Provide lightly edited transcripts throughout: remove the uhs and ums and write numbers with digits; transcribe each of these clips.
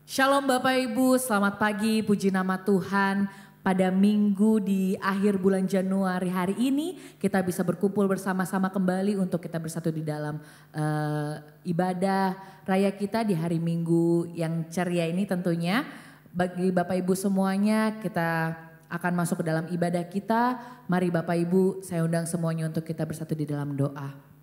Shalom Bapak Ibu, selamat pagi, puji nama Tuhan. Pada minggu di akhir bulan Januari hari ini kita bisa berkumpul bersama-sama kembali untuk kita bersatu di dalam ibadah raya kita di hari Minggu yang ceria ini tentunya. Bagi Bapak Ibu semuanya kita akan masuk ke dalam ibadah kita. Mari Bapak Ibu saya undang semuanya untuk kita bersatu di dalam doa.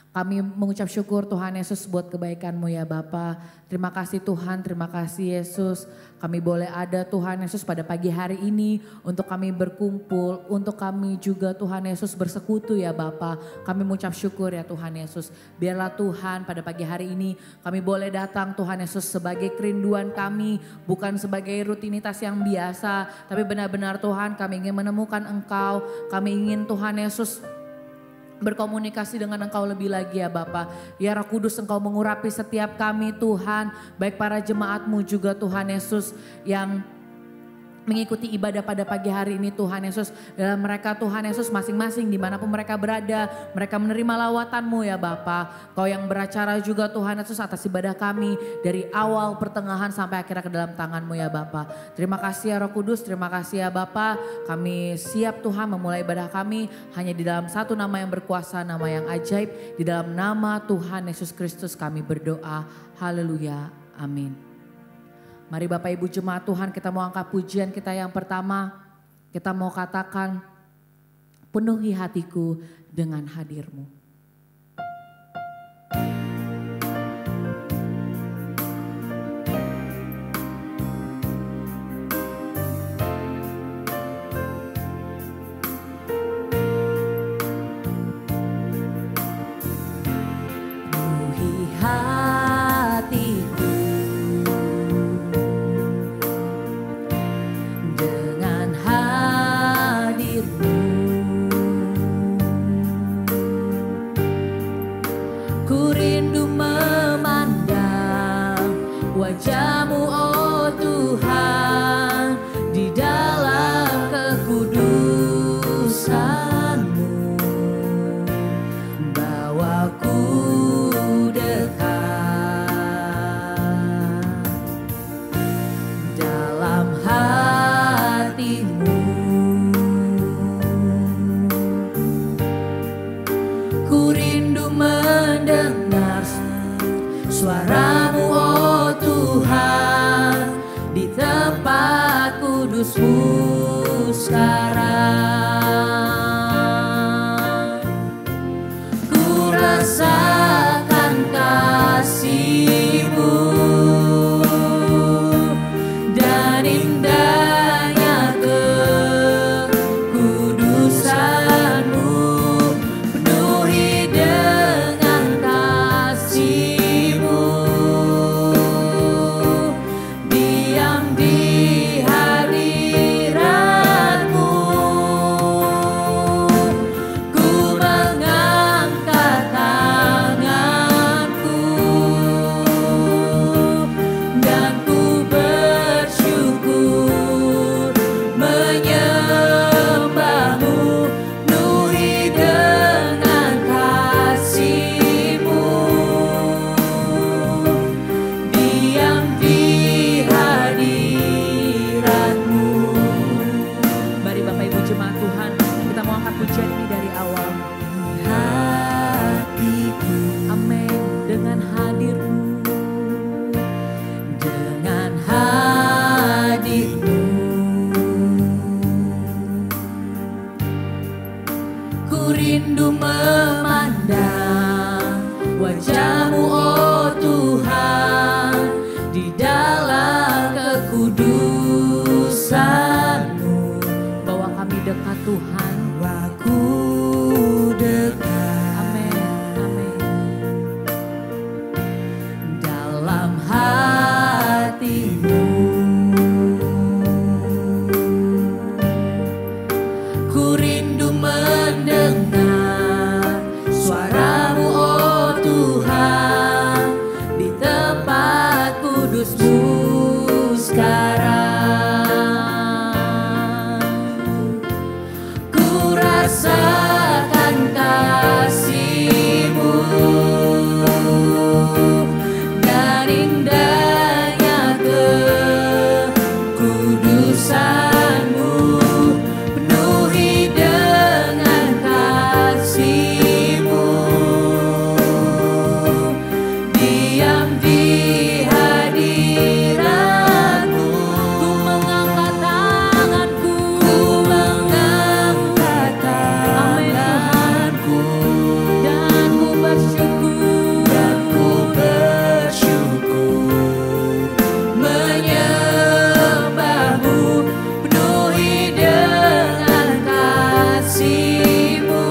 Kami mengucap syukur Tuhan Yesus buat kebaikan-Mu ya Bapa. Terima kasih Tuhan, terima kasih Yesus. Kami boleh ada Tuhan Yesus pada pagi hari ini untuk kami berkumpul. Untuk kami juga Tuhan Yesus bersekutu ya Bapa. Kami mengucap syukur ya Tuhan Yesus. Biarlah Tuhan pada pagi hari ini kami boleh datang Tuhan Yesus sebagai kerinduan kami. Bukan sebagai rutinitas yang biasa. Tapi benar-benar Tuhan kami ingin menemukan Engkau. Kami ingin Tuhan Yesus berkomunikasi dengan Engkau lebih lagi ya Bapa. Ya Roh Kudus Engkau mengurapi setiap kami Tuhan. Baik para jemaat-Mu juga Tuhan Yesus yang mengikuti ibadah pada pagi hari ini Tuhan Yesus. Dalam mereka Tuhan Yesus masing-masing dimanapun mereka berada. Mereka menerima lawatan-Mu ya Bapa. Kau yang beracara juga Tuhan Yesus atas ibadah kami. Dari awal pertengahan sampai akhirnya ke dalam tangan-Mu ya Bapa. Terima kasih ya Roh Kudus, terima kasih ya Bapa. Kami siap Tuhan memulai ibadah kami. Hanya di dalam satu nama yang berkuasa, nama yang ajaib. Di dalam nama Tuhan Yesus Kristus kami berdoa. Haleluya, amin. Mari Bapak Ibu jemaat Tuhan, kita mau angkat pujian kita yang pertama. Kita mau katakan, penuhi hatiku dengan hadir-Mu. Wajah-Mu oh Tuhan, di dalam kekudusan-Mu, bawaku dekat dalam hati-Mu. Ku rindu mendengar suara-Mu oh Tuhan, di tempat kudus-Mu sekarang. Ku rasakan kasih-Mu dan indahnya kekudusan-Mu. Penuhi dengan kasih-Mu, diam di hadirat-Mu. Ku mengangkat tanganku dan ku bersyukur menyembah-Mu. Penuhi dengan kasih-Mu, diam di hadirat-Mu. Mari Bapak Ibu jemaat Tuhan, kita mau angkat pujian ini dari awal. Hatiku, amin, dengan hadir-Mu, dengan hadir-Mu. Ku rindu memandang wajah-Mu oh Tuhan, di dalam kekudusan-Mu. Bawa kami dekat Tuhan, bawaku dekat, amin, amin, dalam hati-Mu. Ku rindu mendengar suara-Mu oh Tuhan, Penuhi dengan kasih-Mu.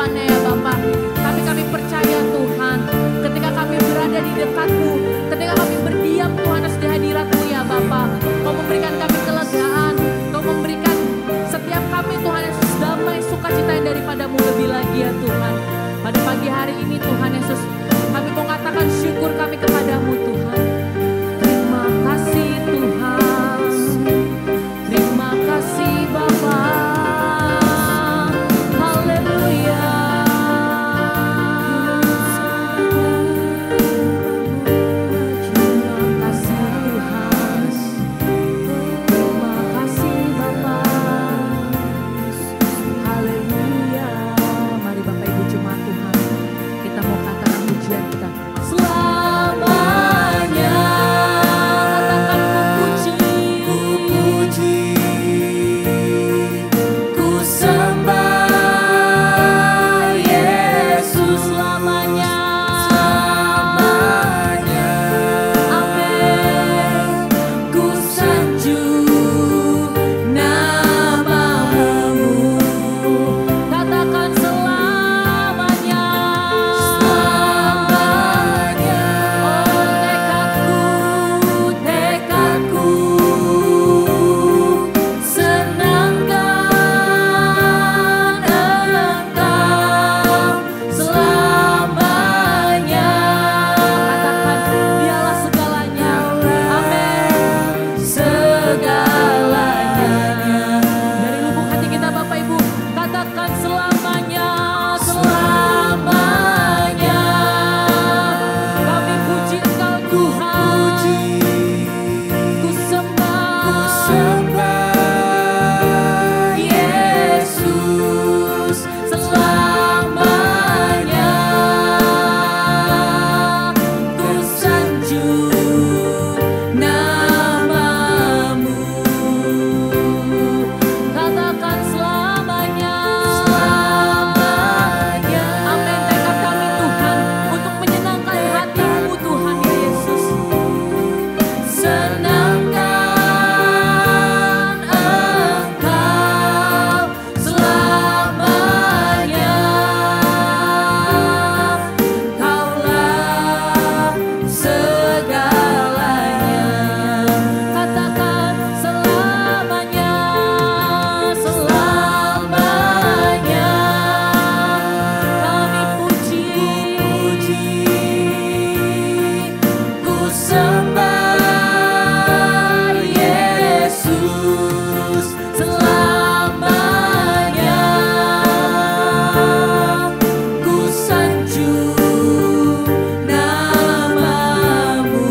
segala-galanya ya Bapa. Tapi kami percaya Tuhan, ketika kami berada di dekat-Mu, ketika kami berdiam Tuhan di hadirat-Mu ya Bapa, Kau memberikan kami kelegaan, Kau memberikan setiap kami Tuhan Yesus damai sukacita yang daripada-Mu lebih lagi ya Tuhan. Pada pagi hari ini Tuhan Yesus, kami mau katakan syukur kami kepada-Mu Tuhan. Terima kasih Tuhan, terima kasih Bapa. Haleluya. Terima kasih Tuhan, terima kasih Bapa. Haleluya. Mari Bapak Ibu jemaat Tuhan, kita mau katakan pujian kita. Selamanya katakan ku puji, ku sembah Yesus selamanya. Amin. Ku sanjung nama-Mu, katakan selamanya. Oh tekadku, senangkan Engkau selamanya. Katakan Dialah segalanya. Amin. Segalanya. Dari lubuk hati kita Bapak Ibu, katakan selamanya, selamanya. Kami puji Engkau Tuhan, ku sembah Yesus selamanya. Ku sanjung nama-Mu, katakan selamanya. Amin. Tekad kami Tuhan untuk menyenangkan hati-Mu Tuhan Yesus. Senangkan Engkau selamanya. Kaulah segalanya. Katakan selamanya, selamanya. Kami puji, ku sembah Yesus selamanya. Ku sanjung nama-Mu,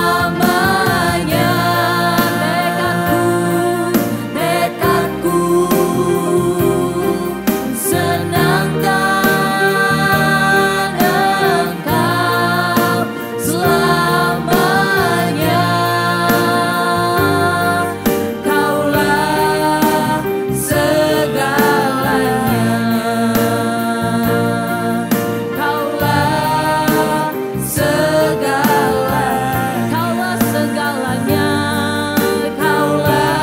selamanya. Tekadku, senangkan Engkau selamanya. Kaulah segalanya. Kaulah segalanya. Kaulah segalanya. Kaulah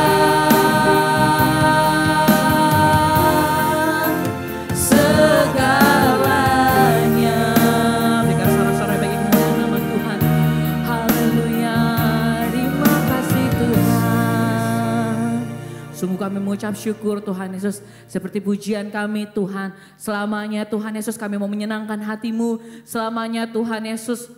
segalanya. Berikan sorak-sorai bagi kemuliaan nama Tuhan. Haleluya. Terima kasih Tuhan. Sungguh kami mengucap syukur Tuhan Yesus, seperti pujian kami Tuhan. Selamanya Tuhan Yesus kami mau menyenangkan hati-Mu. Selamanya Tuhan Yesus,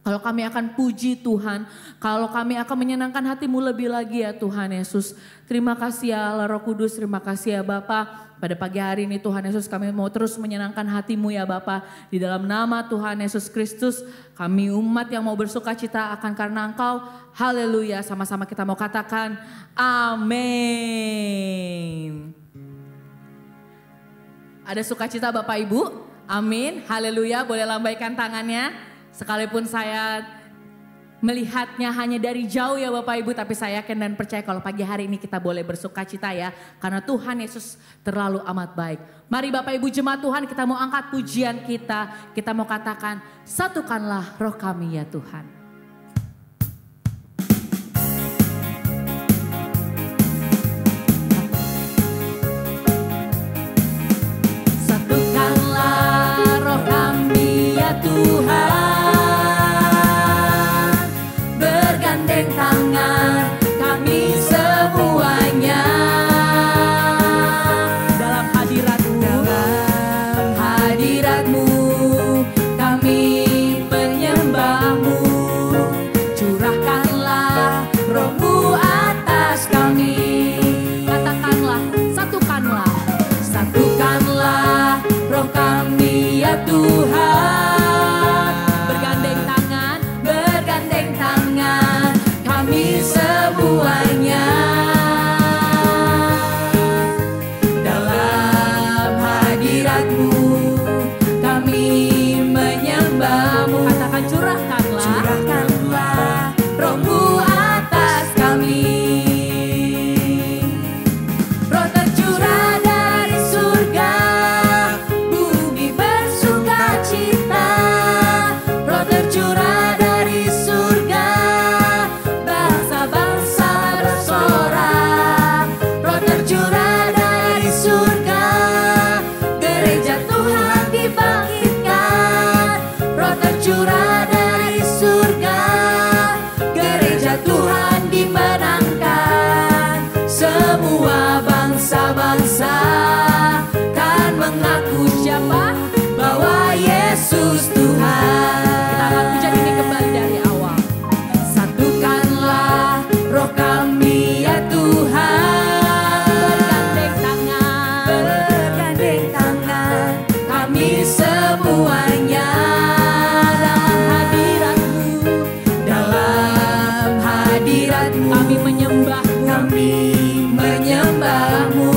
kalau kami akan puji Tuhan, kalau kami akan menyenangkan hati-Mu lebih lagi ya Tuhan Yesus. Terima kasih ya Allah Roh Kudus, terima kasih ya Bapa. Pada pagi hari ini Tuhan Yesus kami mau terus menyenangkan hati-Mu ya Bapa. Di dalam nama Tuhan Yesus Kristus, kami umat yang mau bersuka cita akan karena Engkau. Haleluya, sama-sama kita mau katakan amin. Ada sukacita Bapak Ibu? Amin, haleluya, boleh lambaikan tangannya. Sekalipun saya melihatnya hanya dari jauh ya Bapak Ibu, tapi saya yakin dan percaya kalau pagi hari ini kita boleh bersuka cita ya, karena Tuhan Yesus terlalu amat baik. Mari Bapak Ibu jemaat Tuhan, kita mau angkat pujian kita mau katakan, satukanlah roh kami ya Tuhan. Tuhan, bergandeng tangan kami semuanya. Dalam hadirat-Mu kami menyembah-Mu. Curahkanlah Roh-Mu atas kami. Katakanlah, satukanlah roh kami ya Tuhan. Bergandeng tangan kami semuanya. Dalam hadirat-Mu kami menyembah-Mu. Katakan, curahkanlah Roh-Mu atas kami. Roh tercurah dari surga, bumi bersukacita. Roh tercurah dari surga, bangsa-bangsa bersorak. Roh tercurah dari surga, gereja Tuhan dibangkitkan. Roh tercurah dari surga, gereja Tuhan dimenangkan. Semua bangsa-bangsa kan mengaku siapa? Bahwa Yesus Tuhan. Kita akan puja ini kembali dari awal. Satukanlah roh kami ya Tuhan, bergandeng tangan kami semuanya. Dalam hadirat-Mu kami menyembah-Mu.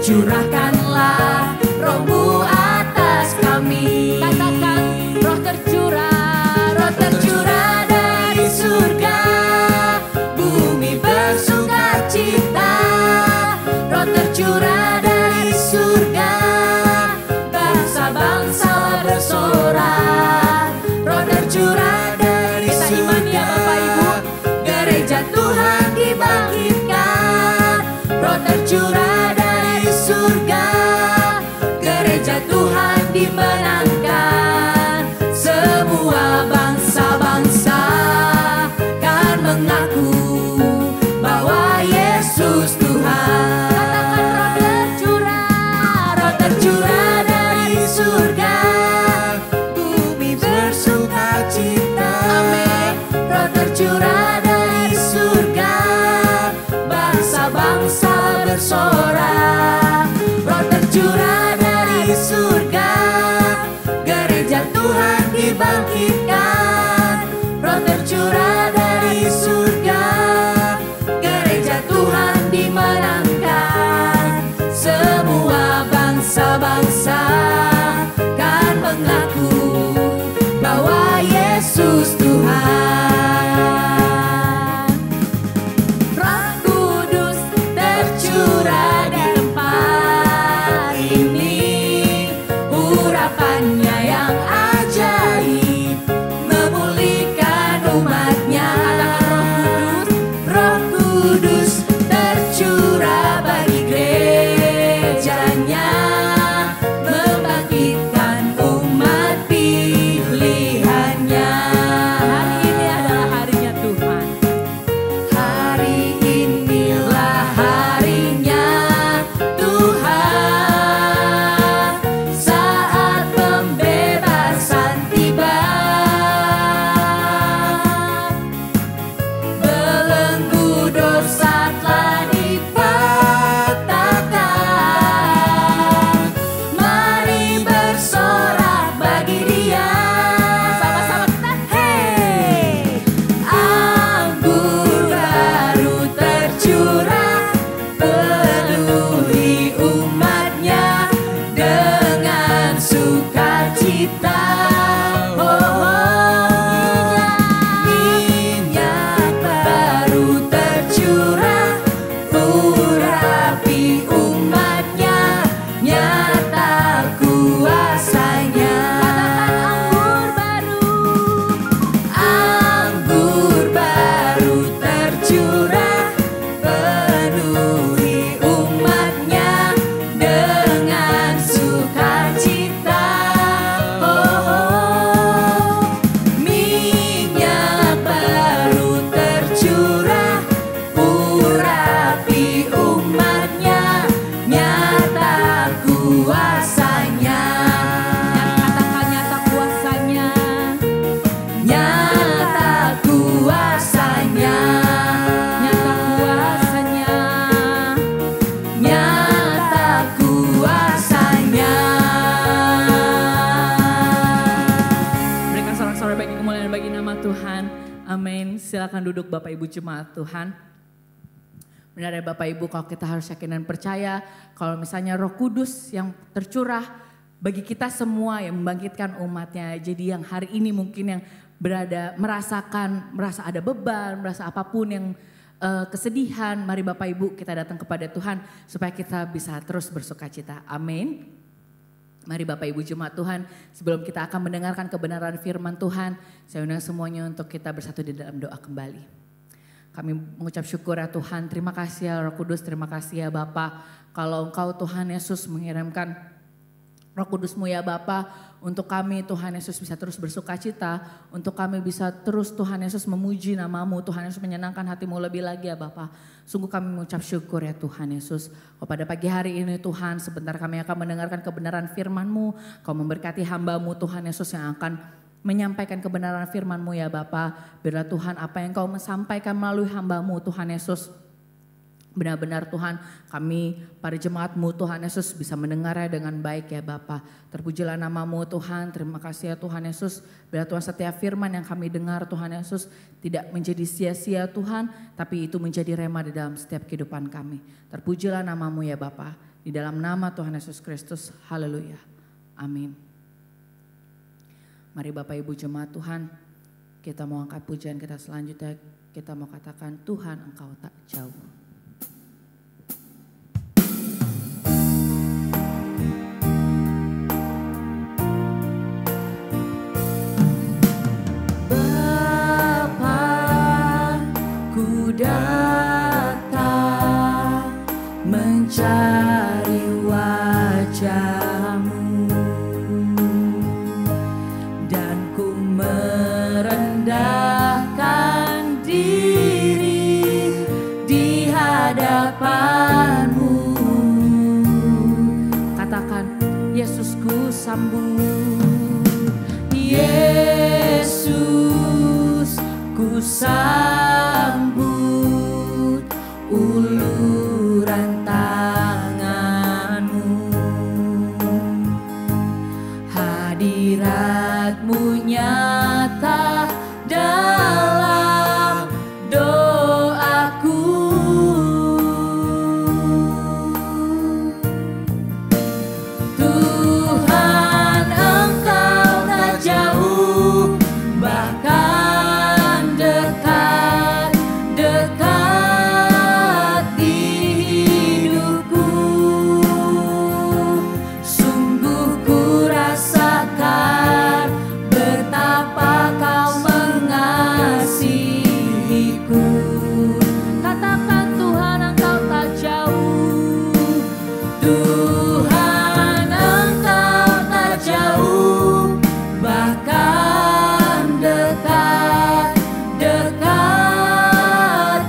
Curahkanlah Roh-Mu atas kami. Katakan, roh tercurah dari surga, bumi bersukacita. Roh tercurah dari surga, bangsa-bangsa bersorak. Roh tercurah dari surga, kita iman ya Bapak Ibu, gereja Tuhan dibangkitkan. Roh tercurah dari surga, gereja Tuhan dimenangkan. Semua bangsa-bangsa kan mengaku bahwa Yesus Tuhan. Katakan, roh tercurah dari surga, bumi bersukacita. Amin. Roh tercurah dari surga, bangsa-bangsa bersorak. Roh tercurah dari surga, gereja Tuhan dibangkitkan. Roh tercurah dari surga, gereja Tuhan dimenangkan. Semua bangsa-bangsa kan mengaku bahwa Yesus Tuhan. Roh Kudus tercurah di tempat Silakan duduk Bapak Ibu jemaat Tuhan. Benar ya Bapak Ibu, kalau kita harus yakin dan percaya kalau misalnya Roh Kudus yang tercurah bagi kita semua yang membangkitkan umatnya. Jadi yang hari ini mungkin yang merasa ada beban, merasa apapun yang kesedihan, mari Bapak Ibu kita datang kepada Tuhan supaya kita bisa terus bersukacita. Amin. Mari Bapak Ibu jemaat Tuhan, sebelum kita akan mendengarkan kebenaran firman Tuhan, saya undang semuanya untuk kita bersatu di dalam doa kembali. Kami mengucap syukur ya Tuhan, terima kasih ya Roh Kudus, terima kasih ya Bapa. Kalau Engkau Tuhan Yesus mengirimkan Roh Kudus-Mu ya Bapa, untuk kami Tuhan Yesus bisa terus bersukacita, untuk kami bisa terus Tuhan Yesus memuji nama-Mu, Tuhan Yesus menyenangkan hati-Mu lebih lagi ya Bapa. Sungguh kami mengucap syukur ya Tuhan Yesus. Pada pagi hari ini Tuhan, sebentar kami akan mendengarkan kebenaran firman-Mu, Kau memberkati hamba-Mu Tuhan Yesus yang akan menyampaikan kebenaran firman-Mu ya Bapa. Biarlah Tuhan apa yang Kau sampaikan melalui hamba-Mu Tuhan Yesus, benar-benar Tuhan kami para jemaat-Mu Tuhan Yesus bisa mendengarnya dengan baik ya Bapa. Terpujilah nama-Mu Tuhan, terima kasih ya Tuhan Yesus. Biarlah Tuhan setiap firman yang kami dengar Tuhan Yesus tidak menjadi sia-sia Tuhan, tapi itu menjadi rema di dalam setiap kehidupan kami. Terpujilah nama-Mu ya Bapa, di dalam nama Tuhan Yesus Kristus, haleluya, amin. Mari Bapak Ibu jemaat Tuhan, kita mau angkat pujian kita selanjutnya, kita mau katakan Tuhan Engkau tak jauh. Bapa, ku datang mencari wajah-Mu. Merendahkan diri di hadapan-Mu. Katakan, Yesusku sambut, Yesus ku sambut uluran tangan-Mu. Hadirat-Mu nyata dalam doaku. Tuhan Engkau tak jauh, bahkan dekat di hidupku. Sungguh ku rasakan betapa Kau mengasihiku. Katakan Tuhan Engkau tak jauh, Tuhan Engkau tak jauh, bahkan dekat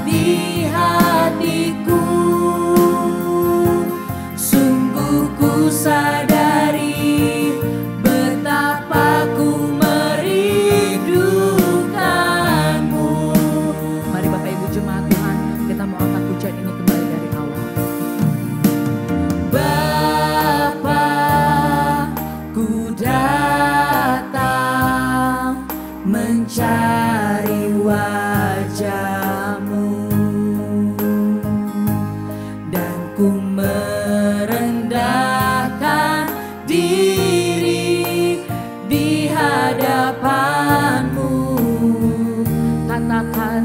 di hatiku. Sungguh ku sadari betapa ku merindukan-Mu. Mari Bapak Ibu jemaat Tuhan, kita mau angkat pujian ini kembali dari awal. Bapa, ku datang mencari wajah-Mu, dan ku merendahkan diri di hadapan-Mu. Katakan,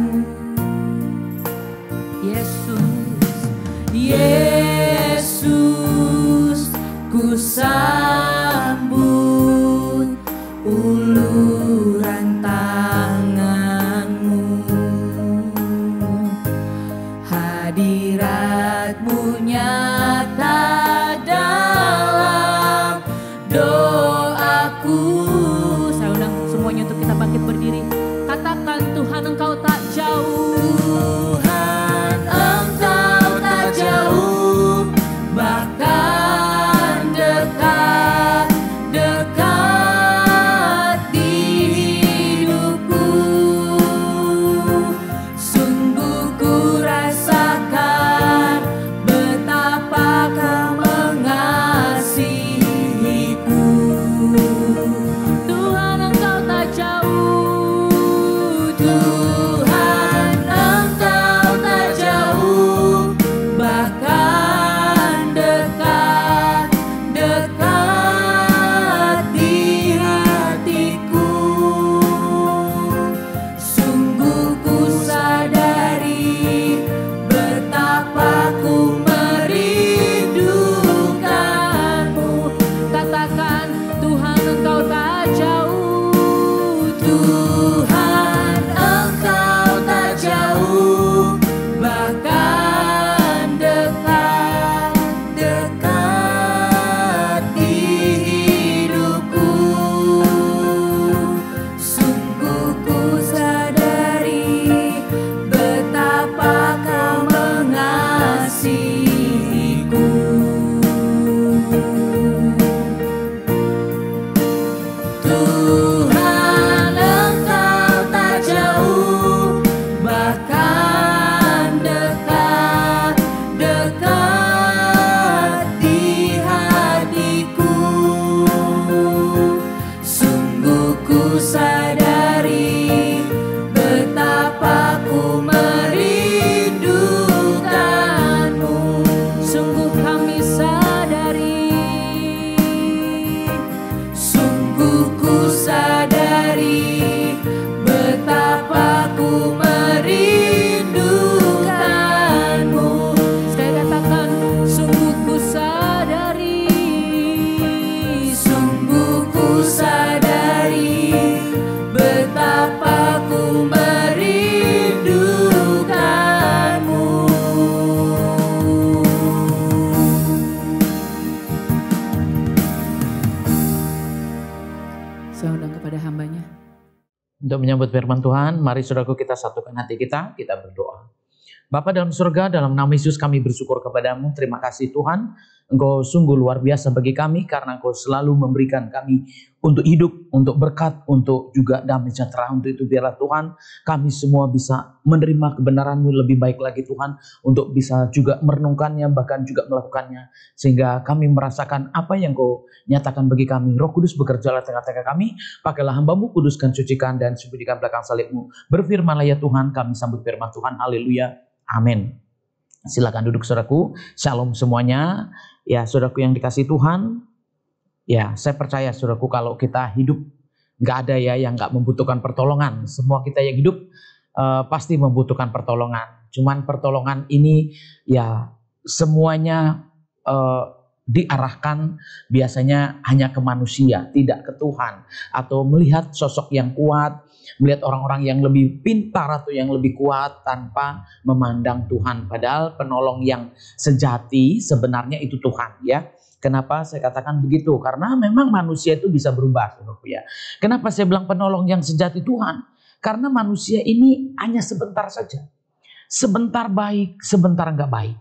Yesus ku sambut uluran tangan-Mu. Hadirat-Mu nyata dalam doaku. Saya undang semuanya untuk kita bangkit berdiri. Katakan, Tuhan Engkau tak jauh, Tuhan Engkau tak jauh, bahkan dekat di hidupku. Sungguh ku rasakan betapa kekasihku. Tuhan, Engkau tak jauh, bahkan dekat, dekat di hatiku. Sungguh ku sadari betapa ku merindukanmu. Sungguh kami sadari, sungguh ku sadari betapa ku merindukanmu. Saya katakan, sungguh ku sadari, sungguh ku sadari betapa ku merindukanmu. Saya undang kepada hambanya. Untuk menyambut firman Tuhan, mari saudaraku kita satukan hati kita berdoa. Bapa dalam surga, dalam nama Yesus kami bersyukur kepadamu. Terima kasih Tuhan, Engkau sungguh luar biasa bagi kami karena Engkau selalu memberikan kami untuk hidup, untuk berkat, untuk juga damai sejahtera. Untuk itu biarlah Tuhan kami semua bisa menerima kebenaran-Mu lebih baik lagi Tuhan, untuk bisa juga merenungkannya, bahkan juga melakukannya, sehingga kami merasakan apa yang Kau nyatakan bagi kami. Roh Kudus bekerjalah tengah-tengah kami, pakailah hamba-Mu, kuduskan, sucikan, dan sembunyikan belakang salib-Mu. Berfirmanlah ya Tuhan, kami sambut firman Tuhan. Haleluya, amin. Silakan duduk saudaraku. Shalom semuanya. Ya saudaraku yang dikasih Tuhan, ya saya percaya saudaraku kalau kita hidup gak ada ya yang gak membutuhkan pertolongan. Semua kita yang hidup pasti membutuhkan pertolongan. Cuman pertolongan ini ya semuanya diarahkan biasanya hanya ke manusia, tidak ke Tuhan. Atau melihat sosok yang kuat, melihat orang-orang yang lebih pintar atau yang lebih kuat tanpa memandang Tuhan. Padahal penolong yang sejati sebenarnya itu Tuhan ya. Kenapa saya katakan begitu? Karena memang manusia itu bisa berubah saudaraku ya. Kenapa saya bilang penolong yang sejati Tuhan? Karena manusia ini hanya sebentar saja. Sebentar baik, sebentar enggak baik.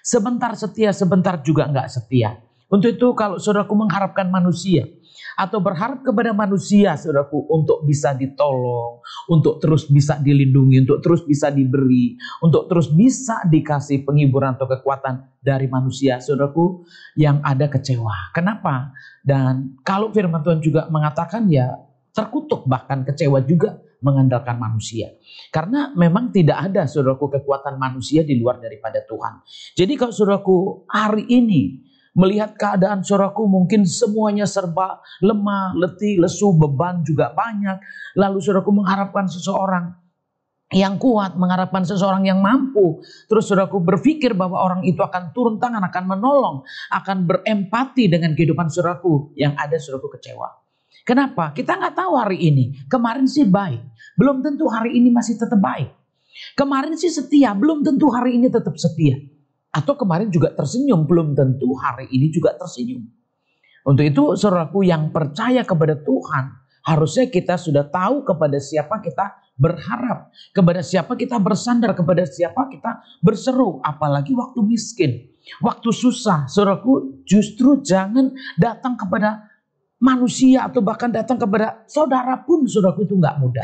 Sebentar setia, sebentar juga enggak setia. Untuk itu kalau saudaraku mengharapkan manusia atau berharap kepada manusia saudaraku untuk bisa ditolong, untuk terus bisa dilindungi, untuk terus bisa diberi, untuk terus bisa dikasih penghiburan atau kekuatan dari manusia, saudaraku, yang ada kecewa. Kenapa? Dan kalau firman Tuhan juga mengatakan ya terkutuk, bahkan kecewa juga mengandalkan manusia. Karena memang tidak ada saudaraku kekuatan manusia di luar daripada Tuhan. Jadi kalau saudaraku hari ini melihat keadaan saudaraku mungkin semuanya serba lemah, letih, lesu, beban juga banyak. Lalu saudaraku mengharapkan seseorang yang kuat, mengharapkan seseorang yang mampu. Terus saudaraku berpikir bahwa orang itu akan turun tangan, akan menolong, akan berempati dengan kehidupan saudaraku. Yang ada saudaraku kecewa. Kenapa? Kita nggak tahu hari ini. Kemarin sih baik, belum tentu hari ini masih tetap baik. Kemarin sih setia, belum tentu hari ini tetap setia. Atau kemarin juga tersenyum, belum tentu hari ini juga tersenyum. Untuk itu saudaraku yang percaya kepada Tuhan, harusnya kita sudah tahu kepada siapa kita berharap, kepada siapa kita bersandar, kepada siapa kita berseru. Apalagi waktu miskin, waktu susah, saudaraku justru jangan datang kepada manusia atau bahkan datang kepada saudara pun saudaraku itu nggak mudah.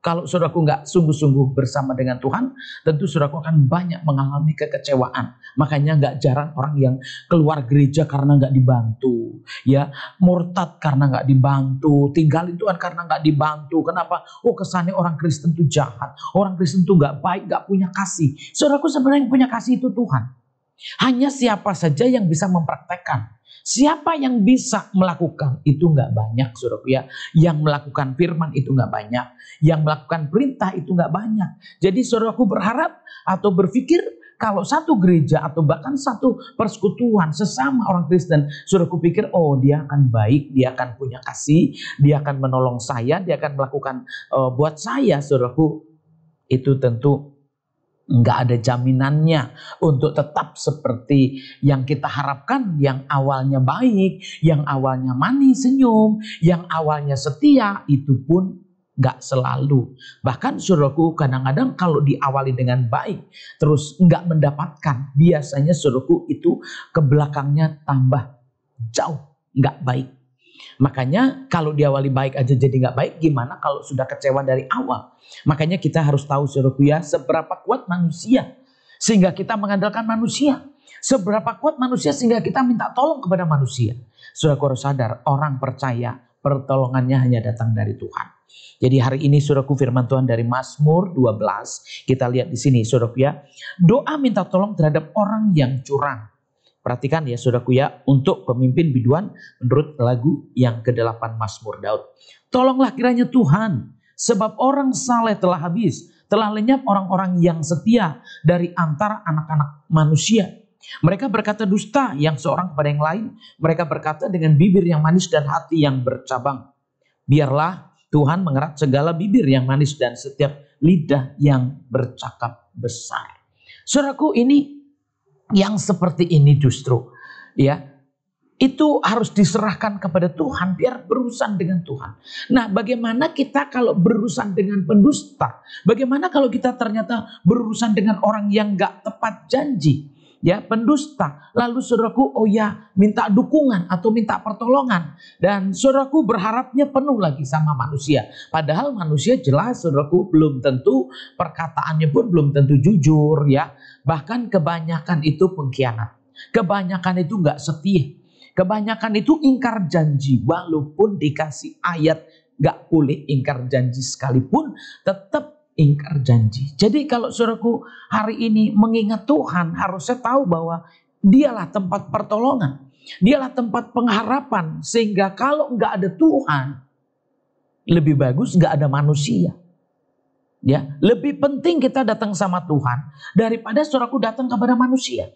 Kalau saudaraku nggak sungguh-sungguh bersama dengan Tuhan, tentu saudaraku akan banyak mengalami kekecewaan. Makanya nggak jarang orang yang keluar gereja karena nggak dibantu, ya murtad karena nggak dibantu, tinggalin Tuhan karena nggak dibantu. Kenapa? Oh kesannya orang Kristen itu jahat, orang Kristen itu nggak baik, nggak punya kasih. Saudaraku sebenarnya yang punya kasih itu Tuhan. Hanya siapa saja yang bisa mempraktekkan. Siapa yang bisa melakukan itu nggak banyak saudaraku ya. Yang melakukan firman itu nggak banyak. Yang melakukan perintah itu nggak banyak. Jadi saudaraku berharap atau berpikir kalau satu gereja atau bahkan satu persekutuan sesama orang Kristen, saudaraku pikir oh dia akan baik, dia akan punya kasih, dia akan menolong saya, dia akan melakukan buat saya, saudaraku. Itu tentu nggak ada jaminannya untuk tetap seperti yang kita harapkan, yang awalnya baik, yang awalnya manis senyum, yang awalnya setia, itu pun Nggak selalu. Bahkan saudaraku, kadang-kadang kalau diawali dengan baik terus nggak mendapatkan, biasanya saudaraku itu ke belakangnya tambah jauh nggak baik. Makanya kalau diawali baik aja jadi nggak baik, gimana kalau sudah kecewa dari awal? Makanya kita harus tahu saudaraku ya, seberapa kuat manusia sehingga kita mengandalkan manusia. Seberapa kuat manusia sehingga kita minta tolong kepada manusia. Saudaraku harus sadar, orang percaya pertolongannya hanya datang dari Tuhan. Jadi hari ini saudaraku, firman Tuhan dari Mazmur 12. Kita lihat di sini saudaraku ya. Doa minta tolong terhadap orang yang curang. Perhatikan ya saudaraku ya, untuk pemimpin biduan menurut lagu yang ke-8 Mazmur Daud. Tolonglah kiranya Tuhan, sebab orang saleh telah habis, telah lenyap orang-orang yang setia dari antara anak-anak manusia. Mereka berkata dusta yang seorang kepada yang lain, mereka berkata dengan bibir yang manis dan hati yang bercabang. Biarlah Tuhan mengerat segala bibir yang manis dan setiap lidah yang bercakap besar. Saudaraku, ini yang seperti ini justru ya, itu harus diserahkan kepada Tuhan, biar berurusan dengan Tuhan. Nah, bagaimana kita kalau berurusan dengan pendusta? Bagaimana kalau kita ternyata berurusan dengan orang yang gak tepat janji? Ya, pendusta. Lalu saudaraku, oh ya, minta dukungan atau minta pertolongan. Dan saudaraku berharapnya penuh lagi sama manusia. Padahal manusia jelas saudaraku belum tentu, perkataannya pun belum tentu jujur ya. Bahkan kebanyakan itu pengkhianat. Kebanyakan itu gak setia. Kebanyakan itu ingkar janji. Walaupun dikasih ayat gak boleh ingkar janji sekalipun, tetap ingkar janji. Jadi kalau saudaraku hari ini mengingat Tuhan, harusnya tahu bahwa dialah tempat pertolongan. Dialah tempat pengharapan. Sehingga kalau nggak ada Tuhan, lebih bagus nggak ada manusia. Ya, lebih penting kita datang sama Tuhan daripada saudaraku datang kepada manusia.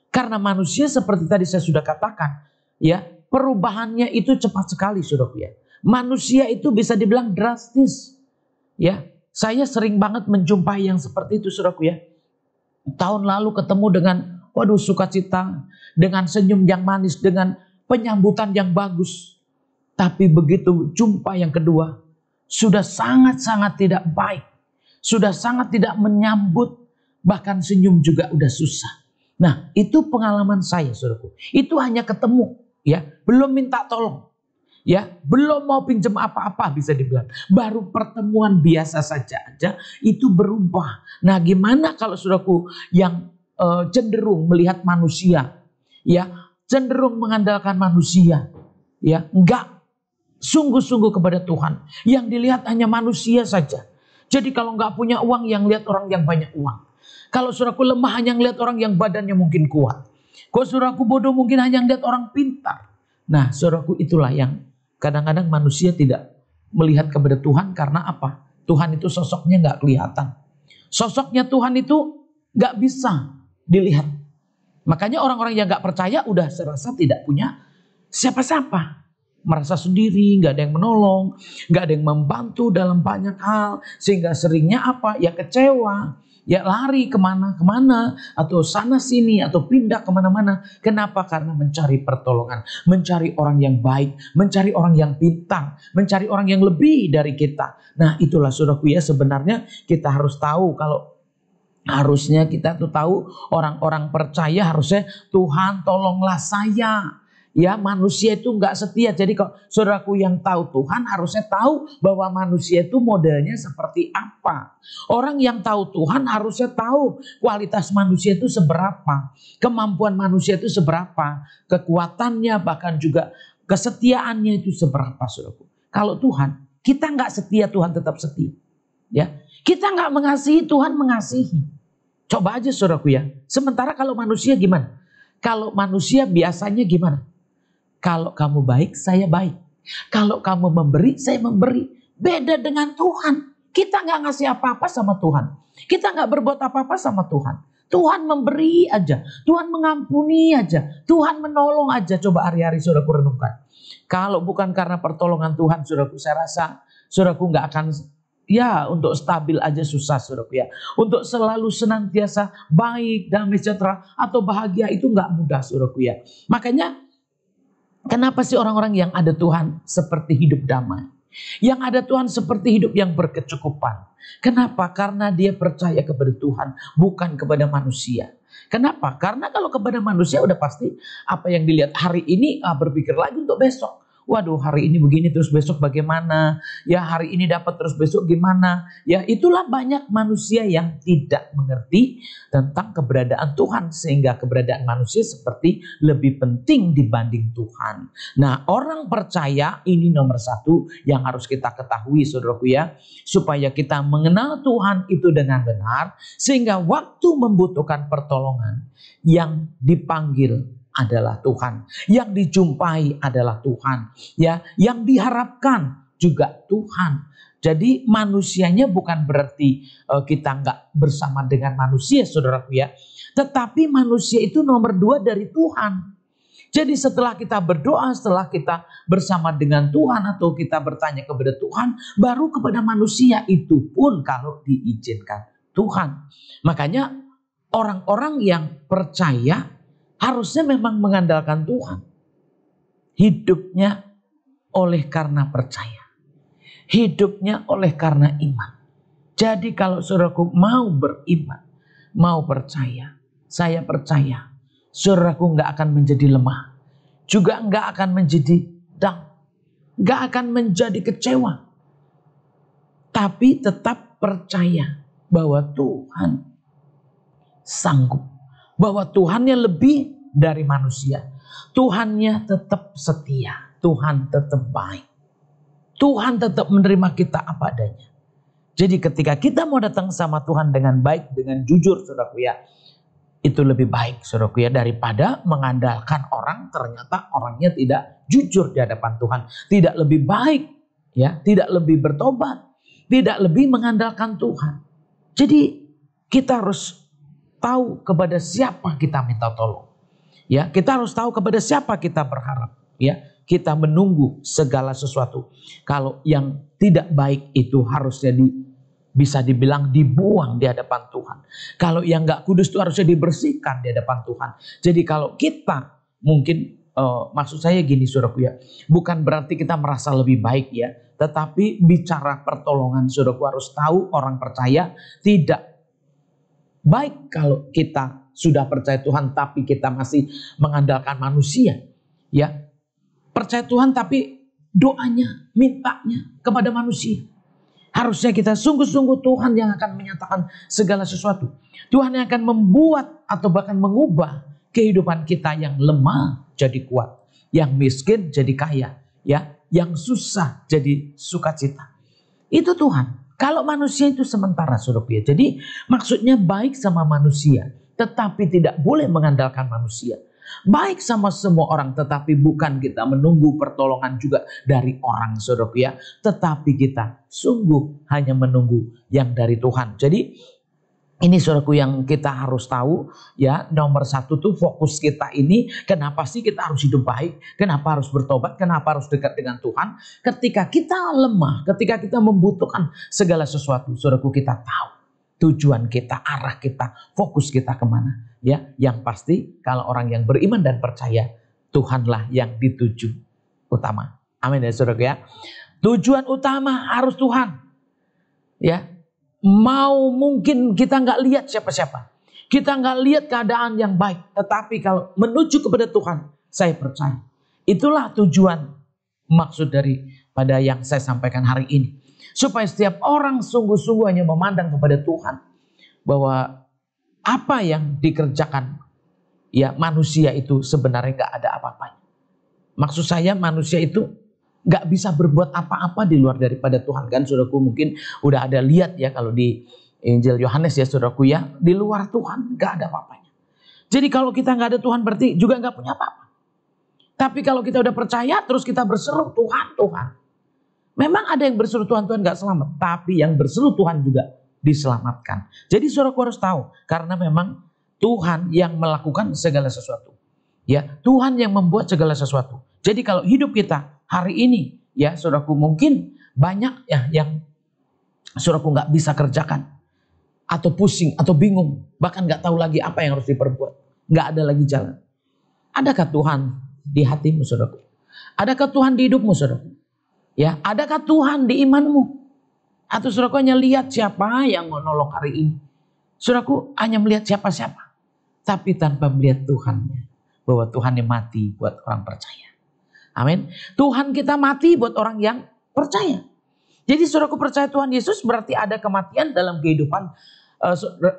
Karena manusia seperti tadi saya sudah katakan, ya, perubahannya itu cepat sekali saudaraku ya. Manusia itu bisa dibilang drastis. Ya, saya sering banget menjumpai yang seperti itu saudaraku ya. Tahun lalu ketemu dengan sukacita, dengan senyum yang manis, dengan penyambutan yang bagus. Tapi begitu jumpa yang kedua, sudah sangat-sangat tidak baik. Sudah sangat tidak menyambut, bahkan senyum juga udah susah. Nah, itu pengalaman saya saudaraku. Itu hanya ketemu ya, belum minta tolong. Ya, belum mau pinjam apa-apa bisa dibilang. Baru pertemuan biasa saja aja itu berubah. Nah, gimana kalau saudaraku yang cenderung melihat manusia, ya, cenderung mengandalkan manusia, ya, enggak sungguh-sungguh kepada Tuhan. Yang dilihat hanya manusia saja. Jadi kalau enggak punya uang, yang lihat orang yang banyak uang. Kalau saudaraku lemah, hanya lihat orang yang badannya mungkin kuat. Kalau saudaraku bodoh, mungkin hanya lihat orang pintar. Nah, saudaraku, itulah yang kadang-kadang manusia tidak melihat kepada Tuhan. Karena apa? Tuhan itu sosoknya gak kelihatan. Sosoknya Tuhan itu gak bisa dilihat. Makanya orang-orang yang gak percaya udah serasa tidak punya siapa-siapa. Merasa sendiri, gak ada yang menolong, gak ada yang membantu dalam banyak hal. Sehingga seringnya apa? Ya kecewa. Ya lari kemana-kemana, atau sana sini, atau pindah kemana-mana. Kenapa? Karena mencari pertolongan, mencari orang yang baik, mencari orang yang pintar, mencari orang yang lebih dari kita. Nah, itulah saudaraku ya, sebenarnya kita harus tahu, kalau harusnya kita tuh tahu, orang-orang percaya harusnya, Tuhan tolonglah saya. Ya, manusia itu nggak setia. Jadi kalau saudaraku yang tahu Tuhan harusnya tahu bahwa manusia itu modelnya seperti apa. Orang yang tahu Tuhan harusnya tahu kualitas manusia itu seberapa. Kemampuan manusia itu seberapa. Kekuatannya, bahkan juga kesetiaannya itu seberapa saudaraku. Kalau Tuhan, kita nggak setia, Tuhan tetap setia. Ya, kita nggak mengasihi, Tuhan mengasihi. Coba aja saudaraku ya. Sementara kalau manusia gimana? Kalau manusia biasanya gimana? Kalau kamu baik, saya baik. Kalau kamu memberi, saya memberi. Beda dengan Tuhan. Kita nggak ngasih apa-apa sama Tuhan. Kita nggak berbuat apa-apa sama Tuhan. Tuhan memberi aja. Tuhan mengampuni aja. Tuhan menolong aja. Coba hari-hari saudaraku renungkan. Kalau bukan karena pertolongan Tuhan, saudaraku, saya rasa saudaraku nggak akan, ya, untuk stabil aja susah saudaraku ya. Untuk selalu senantiasa baik, damai, sejahtera, atau bahagia itu nggak mudah saudaraku ya. Makanya kenapa sih orang-orang yang ada Tuhan seperti hidup damai? Yang ada Tuhan seperti hidup yang berkecukupan. Kenapa? Karena dia percaya kepada Tuhan, bukan kepada manusia. Kenapa? Karena kalau kepada manusia udah pasti apa yang dilihat hari ini berpikir lagi untuk besok. Waduh, hari ini begini terus besok bagaimana? Ya, hari ini dapat terus besok gimana? Ya, itulah banyak manusia yang tidak mengerti tentang keberadaan Tuhan, sehingga keberadaan manusia seperti lebih penting dibanding Tuhan. Nah, orang percaya ini nomor satu yang harus kita ketahui, saudaraku ya, supaya kita mengenal Tuhan itu dengan benar, sehingga waktu membutuhkan pertolongan yang dipanggil adalah Tuhan, yang dijumpai adalah Tuhan, ya, yang diharapkan juga Tuhan. Jadi manusianya bukan berarti kita nggak bersama dengan manusia, saudaraku ya, tetapi manusia itu nomor 2 dari Tuhan. Jadi setelah kita berdoa, setelah kita bersama dengan Tuhan atau kita bertanya kepada Tuhan, baru kepada manusia, itu pun kalau diizinkan Tuhan. Makanya orang-orang yang percaya harusnya memang mengandalkan Tuhan. Hidupnya oleh karena percaya. Hidupnya oleh karena iman. Jadi kalau saudaraku mau beriman, mau percaya, saya percaya, saudaraku nggak akan menjadi lemah. Juga nggak akan menjadi down. Nggak akan menjadi kecewa. Tapi tetap percaya bahwa Tuhan sanggup. Bahwa Tuhannya lebih dari manusia. Tuhannya tetap setia. Tuhan tetap baik. Tuhan tetap menerima kita apa adanya. Jadi ketika kita mau datang sama Tuhan dengan baik, dengan jujur, saudaraku ya, itu lebih baik, saudaraku ya, daripada mengandalkan orang ternyata orangnya tidak jujur di hadapan Tuhan. Tidak lebih baik, ya, tidak lebih bertobat, tidak lebih mengandalkan Tuhan. Jadi kita harus tahu kepada siapa kita minta tolong. Ya, kita harus tahu kepada siapa kita berharap. Ya, kita menunggu segala sesuatu. Kalau yang tidak baik itu harusnya bisa dibilang dibuang di hadapan Tuhan. Kalau yang nggak kudus itu harusnya dibersihkan di hadapan Tuhan. Jadi kalau kita mungkin maksud saya gini, saudaraku ya, bukan berarti kita merasa lebih baik ya, tetapi bicara pertolongan, saudaraku harus tahu orang percaya tidak baik kalau kita sudah percaya Tuhan tapi kita masih mengandalkan manusia. Ya, percaya Tuhan tapi doanya, mintanya kepada manusia. Harusnya kita sungguh-sungguh Tuhan yang akan menyatakan segala sesuatu. Tuhan yang akan membuat atau bahkan mengubah kehidupan kita yang lemah jadi kuat, yang miskin jadi kaya, ya, yang susah jadi sukacita. Itu Tuhan. Kalau manusia itu sementara, saudaraku ya. Jadi maksudnya baik sama manusia, tetapi tidak boleh mengandalkan manusia. Baik sama semua orang, tetapi bukan kita menunggu pertolongan juga dari orang, saudaraku ya. Tetapi kita sungguh hanya menunggu yang dari Tuhan. Jadi ini saudaraku yang kita harus tahu ya, nomor satu tuh fokus kita ini, kenapa sih kita harus hidup baik, kenapa harus bertobat, kenapa harus dekat dengan Tuhan. Ketika kita lemah, ketika kita membutuhkan segala sesuatu, saudaraku, kita tahu tujuan kita, arah kita, fokus kita kemana. Ya, yang pasti kalau orang yang beriman dan percaya, Tuhanlah yang dituju utama. Amin ya saudaraku ya. Tujuan utama harus Tuhan. Ya. Mau mungkin kita nggak lihat siapa-siapa. Kita nggak lihat keadaan yang baik. Tetapi kalau menuju kepada Tuhan, saya percaya. Itulah tujuan maksud daripada yang saya sampaikan hari ini. Supaya setiap orang sungguh-sungguh hanya memandang kepada Tuhan. Bahwa apa yang dikerjakan ya manusia itu sebenarnya nggak ada apa-apanya. Maksud saya manusia itu gak bisa berbuat apa-apa di luar daripada Tuhan. Kan saudaraku mungkin udah ada lihat ya kalau di Injil Yohanes ya saudaraku ya. Di luar Tuhan gak ada apa-apanya. Jadi kalau kita gak ada Tuhan berarti juga gak punya apa-apa. Tapi kalau kita udah percaya terus kita berseru Tuhan, Tuhan. Memang ada yang berseru Tuhan, Tuhan gak selamat. Tapi yang berseru Tuhan juga diselamatkan. Jadi saudaraku harus tahu. Karena memang Tuhan yang melakukan segala sesuatu. Ya, Tuhan yang membuat segala sesuatu. Jadi kalau hidup kita hari ini ya saudaraku mungkin banyak ya yang saudaraku nggak bisa kerjakan. Atau pusing atau bingung. Bahkan nggak tahu lagi apa yang harus diperbuat. Nggak ada lagi jalan. Adakah Tuhan di hatimu saudaraku? Adakah Tuhan di hidupmu saudaraku? Ya, adakah Tuhan di imanmu? Atau saudaraku hanya lihat siapa yang mau nolong hari ini? Saudaraku hanya melihat siapa-siapa, tapi tanpa melihat Tuhannya. Bahwa Tuhan yang mati buat orang percaya. Amin. Tuhan kita mati buat orang yang percaya. Jadi saudaraku percaya Tuhan Yesus berarti ada kematian dalam kehidupan.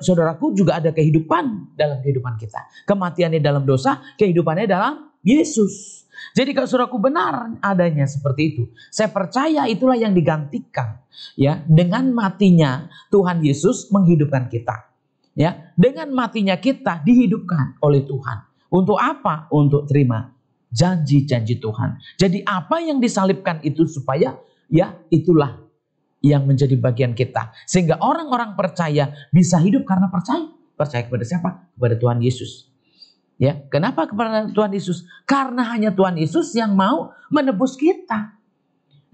Saudaraku juga ada kehidupan dalam kehidupan kita. Kematiannya dalam dosa, kehidupannya dalam Yesus. Jadi kalau saudaraku benar adanya seperti itu, saya percaya itulah yang digantikan. Ya, dengan matinya Tuhan Yesus menghidupkan kita. Ya, dengan matinya kita dihidupkan oleh Tuhan. Untuk apa? Untuk terima janji-janji Tuhan. Jadi apa yang disalibkan itu supaya ya itulah yang menjadi bagian kita. Sehingga orang-orang percaya bisa hidup karena percaya. Percaya kepada siapa? Kepada Tuhan Yesus. Ya, kenapa kepada Tuhan Yesus? Karena hanya Tuhan Yesus yang mau menebus kita.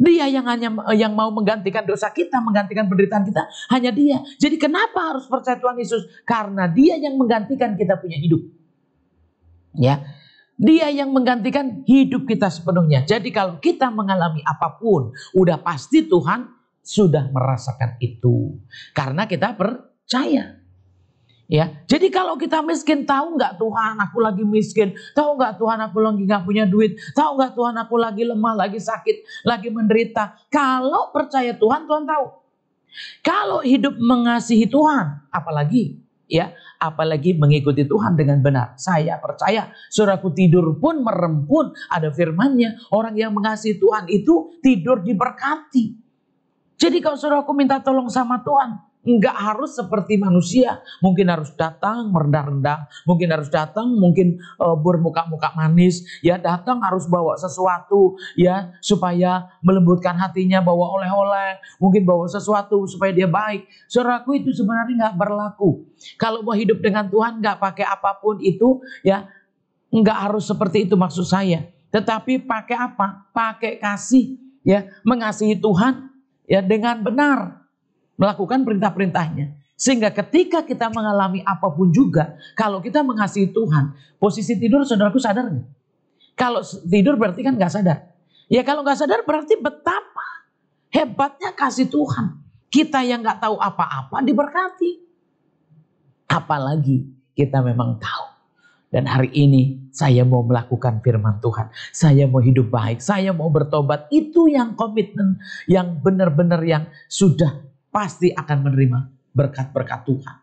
Dia yang mau menggantikan dosa kita, menggantikan penderitaan kita, hanya Dia. Jadi kenapa harus percaya Tuhan Yesus? Karena Dia yang menggantikan kita punya hidup. Ya, Dia yang menggantikan hidup kita sepenuhnya. Jadi kalau kita mengalami apapun, udah pasti Tuhan sudah merasakan itu. Karena kita percaya. Ya, jadi kalau kita miskin, tahu nggak Tuhan aku lagi miskin, tahu nggak Tuhan aku lagi nggak punya duit, tahu nggak Tuhan aku lagi lemah, lagi sakit, lagi menderita. Kalau percaya Tuhan, Tuhan tahu. Kalau hidup mengasihi Tuhan, apalagi mengikuti Tuhan dengan benar. Saya percaya, saudaraku tidur pun merem pun ada firman-Nya. Orang yang mengasihi Tuhan itu tidur diberkati. Jadi kalau saudaraku minta tolong sama Tuhan, enggak harus seperti manusia. Mungkin harus datang merendah-rendah, mungkin harus datang bermuka-muka manis, ya datang harus bawa sesuatu ya supaya melembutkan hatinya, bawa oleh-oleh, mungkin bawa sesuatu supaya dia baik. Saudaraku itu sebenarnya enggak berlaku. Kalau mau hidup dengan Tuhan enggak pakai apapun itu ya, enggak harus seperti itu maksud saya. Tetapi pakai apa? Pakai kasih ya, mengasihi Tuhan ya dengan benar. Melakukan perintah-perintahnya. Sehingga ketika kita mengalami apapun juga, kalau kita mengasihi Tuhan, posisi tidur saudaraku sadar nggak? Kalau tidur berarti kan nggak sadar. Ya kalau nggak sadar berarti betapa hebatnya kasih Tuhan. Kita yang nggak tahu apa-apa diberkati. Apalagi kita memang tahu. Dan hari ini saya mau melakukan firman Tuhan. Saya mau hidup baik. Saya mau bertobat. Itu yang komitmen, yang benar-benar yang sudah pasti akan menerima berkat-berkat Tuhan.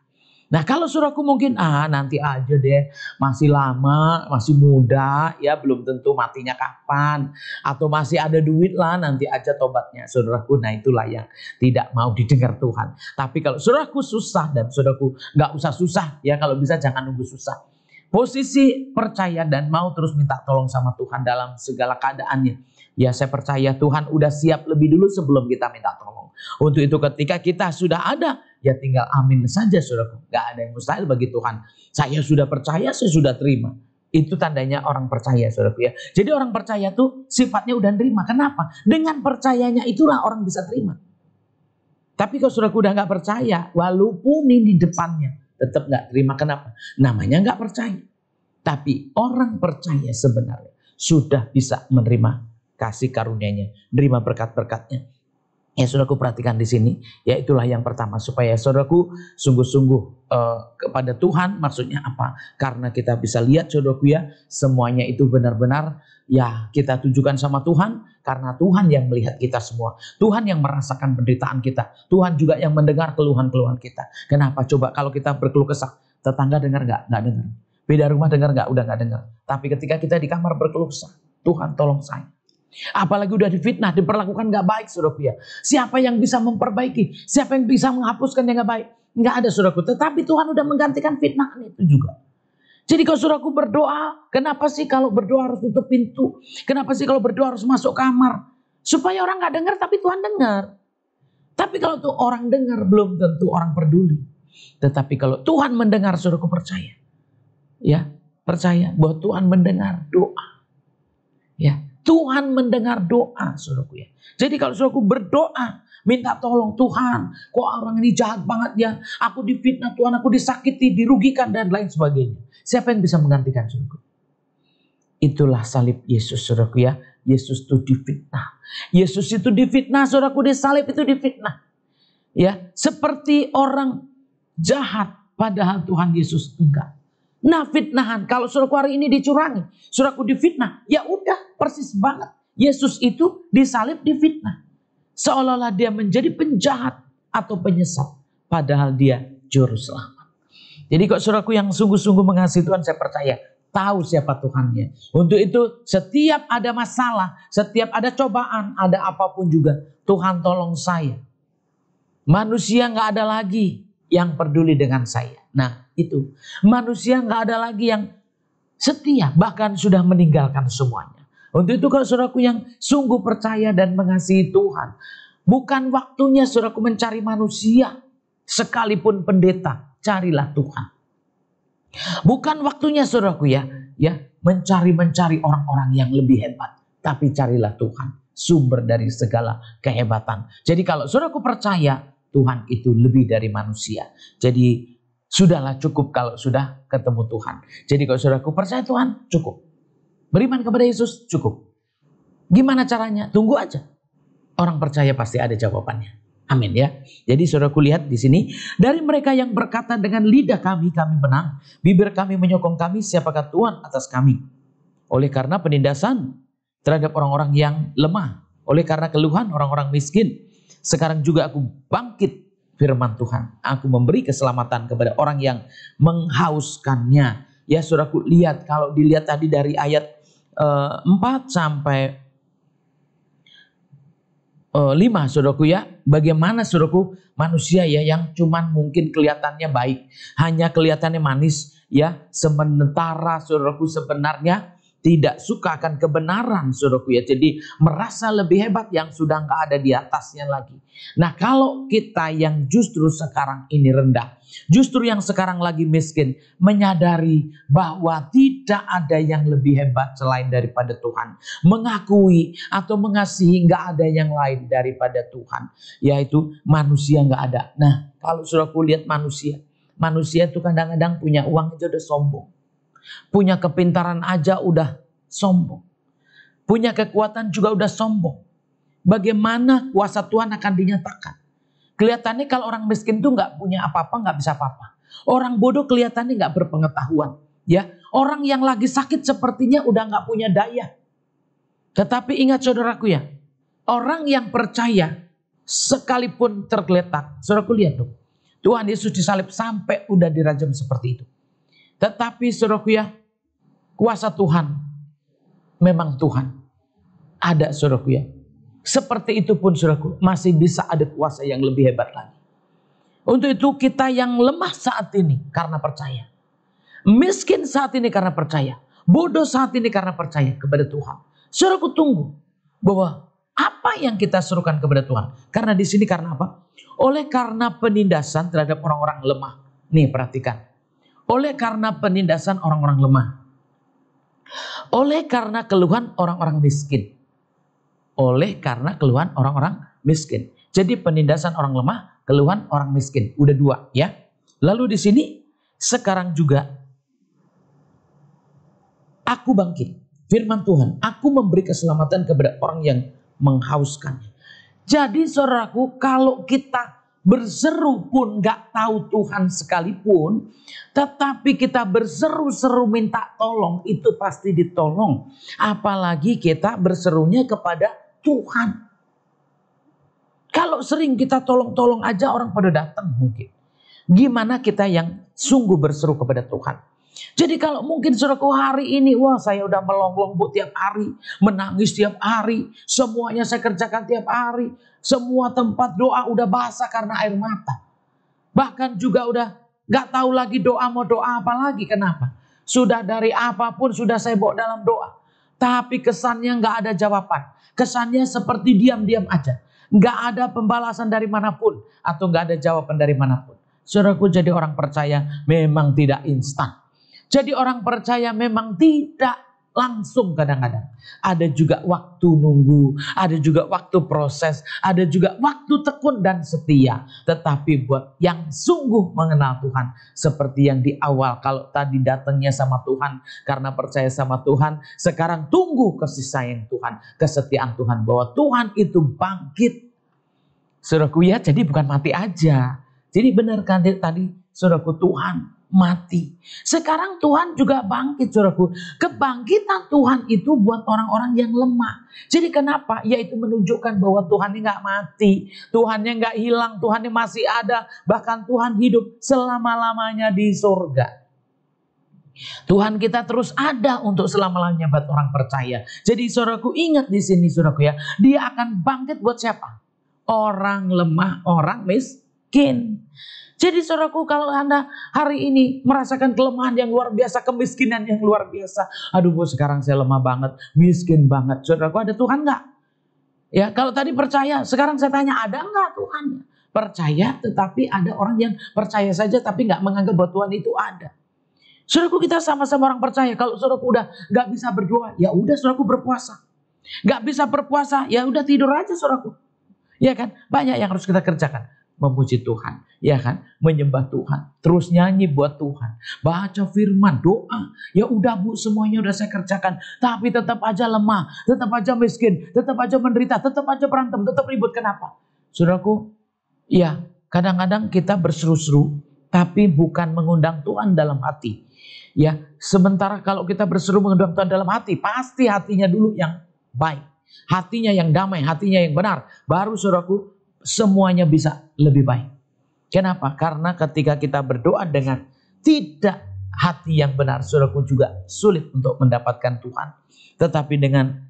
Nah kalau saudaraku mungkin nanti aja deh, masih lama, masih muda, ya belum tentu matinya kapan, atau masih ada duit lah nanti aja tobatnya. Saudaraku, nah itulah yang tidak mau didengar Tuhan. Tapi kalau saudaraku susah, dan saudaraku gak usah susah ya, kalau bisa jangan nunggu susah. Posisi percaya dan mau terus minta tolong sama Tuhan dalam segala keadaannya. Ya saya percaya Tuhan udah siap lebih dulu sebelum kita minta tolong. Untuk itu ketika kita sudah ada, ya tinggal amin saja saudaraku. Gak ada yang mustahil bagi Tuhan. Saya sudah percaya, saya sudah terima. Itu tandanya orang percaya saudaraku ya. Jadi orang percaya tuh sifatnya udah terima. Kenapa? Dengan percayanya itulah orang bisa terima. Tapi kalau saudaraku udah gak percaya, walaupun ini di depannya, tetap gak terima. Kenapa? Namanya gak percaya. Tapi orang percaya sebenarnya sudah bisa menerima kasih karunia-Nya, menerima berkat-berkatnya. Ya saudaraku perhatikan di sini, ya itulah yang pertama, supaya saudaraku sungguh-sungguh kepada Tuhan. Maksudnya apa? Karena kita bisa lihat saudaraku ya, semuanya itu benar-benar ya kita tujukan sama Tuhan, karena Tuhan yang melihat kita semua. Tuhan yang merasakan penderitaan kita. Tuhan juga yang mendengar keluhan-keluhan kita. Kenapa? Coba kalau kita berkeluh kesah, tetangga dengar nggak? Nggak dengar. Beda rumah dengar nggak? Udah nggak dengar. Tapi ketika kita di kamar berkeluh kesah, Tuhan tolong saya. Apalagi udah difitnah, diperlakukan gak baik saudaraku ya. Siapa yang bisa memperbaiki? Siapa yang bisa menghapuskan yang gak baik? Gak ada saudaraku. Tetapi Tuhan udah menggantikan fitnah itu juga. Jadi kalau saudaraku berdoa, kenapa sih kalau berdoa harus tutup pintu? Kenapa sih kalau berdoa harus masuk kamar? Supaya orang gak dengar tapi Tuhan dengar. Tapi kalau tuh orang dengar belum tentu orang peduli. Tetapi kalau Tuhan mendengar, saudaraku percaya. Ya, percaya bahwa Tuhan mendengar doa. Ya, Tuhan mendengar doa saudaraku ya. Jadi kalau saudaraku berdoa, minta tolong Tuhan, kok orang ini jahat banget ya, aku difitnah Tuhan, aku disakiti, dirugikan dan lain sebagainya. Siapa yang bisa menggantikan saudaraku? Itulah salib Yesus saudaraku ya, Yesus itu difitnah. Yesus itu difitnah, saudaraku, disalib itu difitnah. Ya, seperti orang jahat, padahal Tuhan Yesus enggak. Nah, fitnahan, kalau saudaraku hari ini dicurangi, saudaraku difitnah, ya udah persis banget. Yesus itu disalib, difitnah. Seolah-olah dia menjadi penjahat atau penyesat, padahal dia juru selamat. Jadi kok saudaraku yang sungguh-sungguh mengasihi Tuhan, saya percaya tahu siapa Tuhannya. Untuk itu setiap ada masalah, setiap ada cobaan, ada apapun juga, Tuhan tolong saya. Manusia gak ada lagi yang peduli dengan saya. Nah itu, manusia gak ada lagi yang setia, bahkan sudah meninggalkan semuanya. Untuk itu kalau saudaraku yang sungguh percaya dan mengasihi Tuhan, bukan waktunya saudaraku mencari manusia. Sekalipun pendeta, carilah Tuhan. Bukan waktunya saudaraku ya mencari orang-orang yang lebih hebat. Tapi carilah Tuhan, sumber dari segala kehebatan. Jadi kalau saudaraku percaya, Tuhan itu lebih dari manusia. Jadi sudahlah cukup kalau sudah ketemu Tuhan. Jadi kalau saudaraku percaya Tuhan, cukup. Beriman kepada Yesus, cukup. Gimana caranya? Tunggu aja. Orang percaya pasti ada jawabannya. Amin ya. Jadi saudaraku lihat di sini, dari mereka yang berkata dengan lidah kami menang, bibir kami menyokong kami, siapakah Tuhan atas kami? Oleh karena penindasan terhadap orang-orang yang lemah, oleh karena keluhan orang-orang miskin, sekarang juga aku bangkit, firman Tuhan. Aku memberi keselamatan kepada orang yang menghauskannya. Ya saudaraku lihat, kalau dilihat tadi dari ayat 4 sampai 5 saudaraku ya. Bagaimana saudaraku manusia ya yang cuman mungkin kelihatannya baik. Hanya kelihatannya manis ya. Sementara saudaraku sebenarnya tidak suka akan kebenaran saudaraku ya. Jadi merasa lebih hebat yang sudah nggak ada di atasnya lagi. Nah kalau kita yang justru sekarang ini rendah, justru yang sekarang lagi miskin, menyadari bahwa tidak ada yang lebih hebat selain daripada Tuhan. Mengakui atau mengasihi nggak ada yang lain daripada Tuhan. Yaitu manusia nggak ada. Nah kalau saudaraku lihat manusia itu kadang-kadang punya uang aja udah sombong. Punya kepintaran aja udah sombong. Punya kekuatan juga udah sombong. Bagaimana kuasa Tuhan akan dinyatakan? Kelihatannya kalau orang miskin tuh nggak punya apa-apa, nggak bisa apa-apa. Orang bodoh kelihatannya nggak berpengetahuan. Ya, orang yang lagi sakit sepertinya udah nggak punya daya. Tetapi ingat saudaraku ya, orang yang percaya sekalipun tergeletak, saudaraku lihat dong, Tuhan Yesus disalib sampai udah dirajam seperti itu. Tetapi saudaraku ya, kuasa Tuhan memang Tuhan. Ada saudaraku ya. Seperti itu pun saudaraku, masih bisa ada kuasa yang lebih hebat lagi. Untuk itu kita yang lemah saat ini karena percaya. Miskin saat ini karena percaya. Bodoh saat ini karena percaya kepada Tuhan. Saudaraku tunggu bahwa apa yang kita serukan kepada Tuhan. Karena di sini karena apa? Oleh karena penindasan terhadap orang-orang lemah. Nih perhatikan. Oleh karena penindasan orang-orang lemah. Oleh karena keluhan orang-orang miskin. Oleh karena keluhan orang-orang miskin. Jadi penindasan orang lemah, keluhan orang miskin. Udah dua ya. Lalu di sini sekarang juga aku bangkit. Firman Tuhan, aku memberi keselamatan kepada orang yang menghauskannya. Jadi saudaraku, kalau kita berseru pun gak tahu Tuhan sekalipun, tetapi kita berseru-seru minta tolong, itu pasti ditolong. Apalagi kita berserunya kepada Tuhan. Kalau sering kita tolong-tolong aja orang pada datang mungkin. Gimana kita yang sungguh berseru kepada Tuhan? Jadi kalau mungkin saudaraku hari ini, wah saya udah melonglong bu tiap hari, menangis tiap hari, semuanya saya kerjakan tiap hari, semua tempat doa udah basah karena air mata. Bahkan juga udah gak tahu lagi doa mau doa apa lagi, kenapa? Sudah dari apapun sudah saya bawa dalam doa. Tapi kesannya gak ada jawaban. Kesannya seperti diam-diam aja. Gak ada pembalasan dari manapun. Atau gak ada jawaban dari manapun. Saudaraku, jadi orang percaya memang tidak instan. Jadi orang percaya memang tidak langsung kadang-kadang. Ada juga waktu nunggu, ada juga waktu proses, ada juga waktu tekun dan setia. Tetapi buat yang sungguh mengenal Tuhan, seperti yang di awal, kalau tadi datangnya sama Tuhan karena percaya sama Tuhan, sekarang tunggu kasih sayang Tuhan, kesetiaan Tuhan, bahwa Tuhan itu bangkit. Saudaraku ya, jadi bukan mati aja. Jadi benar kan tadi saudaraku, Tuhan mati. Sekarang Tuhan juga bangkit, saudaraku. Kebangkitan Tuhan itu buat orang-orang yang lemah. Jadi kenapa? Yaitu menunjukkan bahwa Tuhan ini gak mati. Tuhannya gak hilang. Tuhannya masih ada. Bahkan Tuhan hidup selama-lamanya di surga. Tuhan kita terus ada untuk selama-lamanya buat orang percaya. Jadi saudaraku, ingat di sini saudaraku ya. Dia akan bangkit buat siapa? Orang lemah, orang miskin. Jadi saudaraku, kalau Anda hari ini merasakan kelemahan yang luar biasa, kemiskinan yang luar biasa. Aduh Bu, sekarang saya lemah banget, miskin banget. Saudaraku, ada Tuhan nggak? Ya, kalau tadi percaya, sekarang saya tanya, ada nggak Tuhan? Percaya, tetapi ada orang yang percaya saja tapi nggak menganggap bahwa Tuhan itu ada. Saudaraku, kita sama-sama orang percaya. Kalau saudaraku udah nggak bisa berdoa, ya udah saudaraku berpuasa. Nggak bisa berpuasa, ya udah tidur aja saudaraku. Ya kan? Banyak yang harus kita kerjakan. Memuji Tuhan, ya kan, menyembah Tuhan, terus nyanyi buat Tuhan, baca firman, doa. Ya udah Bu, semuanya udah saya kerjakan, tapi tetap aja lemah, tetap aja miskin, tetap aja menderita, tetap aja berantem, tetap ribut. Kenapa? Saudaraku, ya kadang-kadang kita berseru-seru, tapi bukan mengundang Tuhan dalam hati. Ya, sementara kalau kita berseru mengundang Tuhan dalam hati, pasti hatinya dulu yang baik, hatinya yang damai, hatinya yang benar, baru saudaraku semuanya bisa lebih baik. Kenapa? Karena ketika kita berdoa dengan tidak hati yang benar, saudaraku, juga sulit untuk mendapatkan Tuhan. Tetapi dengan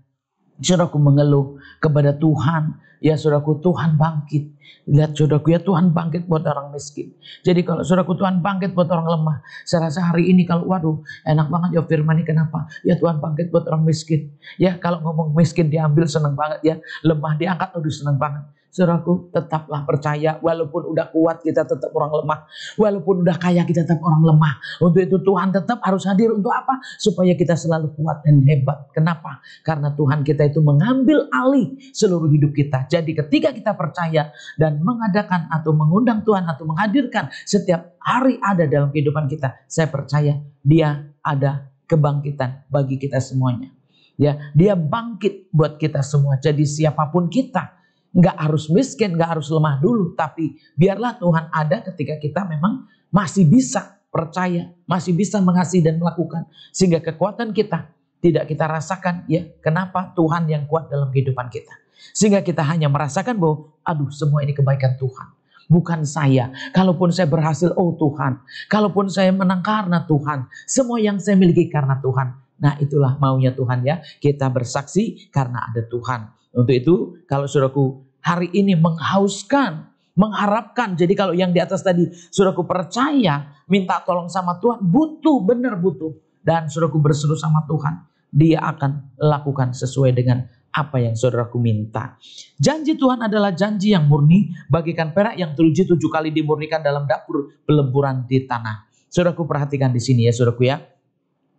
saudaraku mengeluh kepada Tuhan, ya saudaraku, Tuhan bangkit. Lihat saudaraku ya, Tuhan bangkit buat orang miskin. Jadi kalau saudaraku, Tuhan bangkit buat orang lemah. Saya rasa hari ini kalau waduh enak banget ya firman ini, kenapa? Ya Tuhan bangkit buat orang miskin. Ya kalau ngomong miskin diambil senang banget ya. Lemah diangkat aduh senang banget. Saudaraku, tetaplah percaya, walaupun udah kuat kita tetap orang lemah, walaupun udah kaya kita tetap orang lemah. Untuk itu Tuhan tetap harus hadir untuk apa? Supaya kita selalu kuat dan hebat. Kenapa? Karena Tuhan kita itu mengambil alih seluruh hidup kita. Jadi ketika kita percaya dan mengadakan atau mengundang Tuhan atau menghadirkan setiap hari ada dalam kehidupan kita, saya percaya Dia ada kebangkitan bagi kita semuanya. Ya, Dia bangkit buat kita semua. Jadi siapapun kita, nggak harus miskin, nggak harus lemah dulu, tapi biarlah Tuhan ada ketika kita memang masih bisa percaya, masih bisa mengasihi dan melakukan, sehingga kekuatan kita tidak kita rasakan. Ya, kenapa? Tuhan yang kuat dalam kehidupan kita, sehingga kita hanya merasakan bahwa aduh semua ini kebaikan Tuhan, bukan saya. Kalaupun saya berhasil, oh Tuhan. Kalaupun saya menang karena Tuhan. Semua yang saya miliki karena Tuhan. Nah itulah maunya Tuhan ya, kita bersaksi karena ada Tuhan. Untuk itu kalau saudaraku hari ini menghauskan, mengharapkan. Jadi kalau yang di atas tadi saudaraku percaya, minta tolong sama Tuhan, butuh, benar butuh. Dan saudaraku berseru sama Tuhan, Dia akan lakukan sesuai dengan apa yang saudaraku minta. Janji Tuhan adalah janji yang murni, bagaikan perak yang teruji 7 kali dimurnikan dalam dapur peleburan di tanah. Saudaraku perhatikan di sini ya saudaraku ya.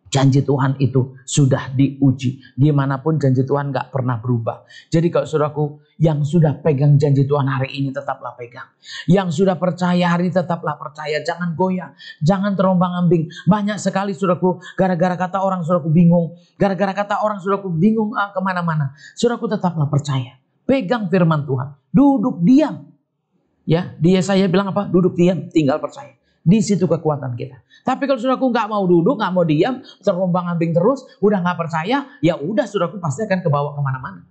Janji Tuhan itu sudah diuji. Gimana pun janji Tuhan gak pernah berubah. Jadi kalau saudaraku yang sudah pegang janji Tuhan hari ini tetaplah pegang. Yang sudah percaya hari ini tetaplah percaya. Jangan goyah. Jangan terombang ambing. Banyak sekali saudaraku gara-gara kata orang saudaraku bingung. Gara-gara kata orang saudaraku bingung kemana-mana. Saudaraku tetaplah percaya. Pegang firman Tuhan. Duduk diam. Ya, saya bilang apa? Duduk diam, tinggal percaya. Di situ kekuatan kita. Tapi kalau saudaraku nggak mau duduk, nggak mau diam, terombang ambing terus, udah nggak percaya, ya udah saudaraku pasti akan kebawa kemana-mana.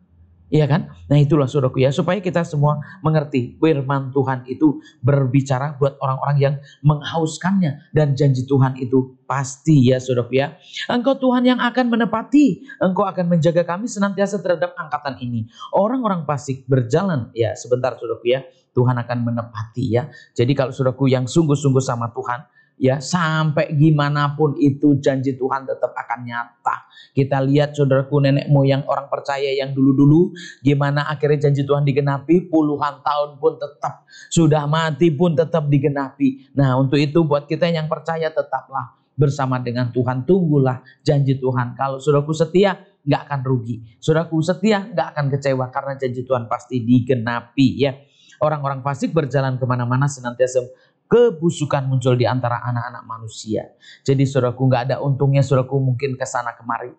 Iya kan? Nah itulah saudaraku ya, supaya kita semua mengerti firman Tuhan itu berbicara buat orang-orang yang menghauskannya, dan janji Tuhan itu pasti ya saudaraku ya. Engkau Tuhan yang akan menepati, Engkau akan menjaga kami senantiasa terhadap angkatan ini. Orang-orang fasik berjalan, ya sebentar saudaraku ya, Tuhan akan menepati ya. Jadi kalau saudaraku yang sungguh-sungguh sama Tuhan, ya sampai gimana pun itu janji Tuhan tetap akan nyata. Kita lihat saudaraku nenek moyang orang percaya yang dulu-dulu, gimana akhirnya janji Tuhan digenapi, puluhan tahun pun tetap, sudah mati pun tetap digenapi. Nah untuk itu buat kita yang percaya tetaplah bersama dengan Tuhan, tunggulah janji Tuhan. Kalau saudaraku setia, nggak akan rugi. Saudaraku setia, nggak akan kecewa karena janji Tuhan pasti digenapi ya. Orang-orang fasik berjalan kemana-mana senantiasa kebusukan muncul di antara anak-anak manusia. Jadi saudaraku nggak ada untungnya saudaraku mungkin kesana kemari.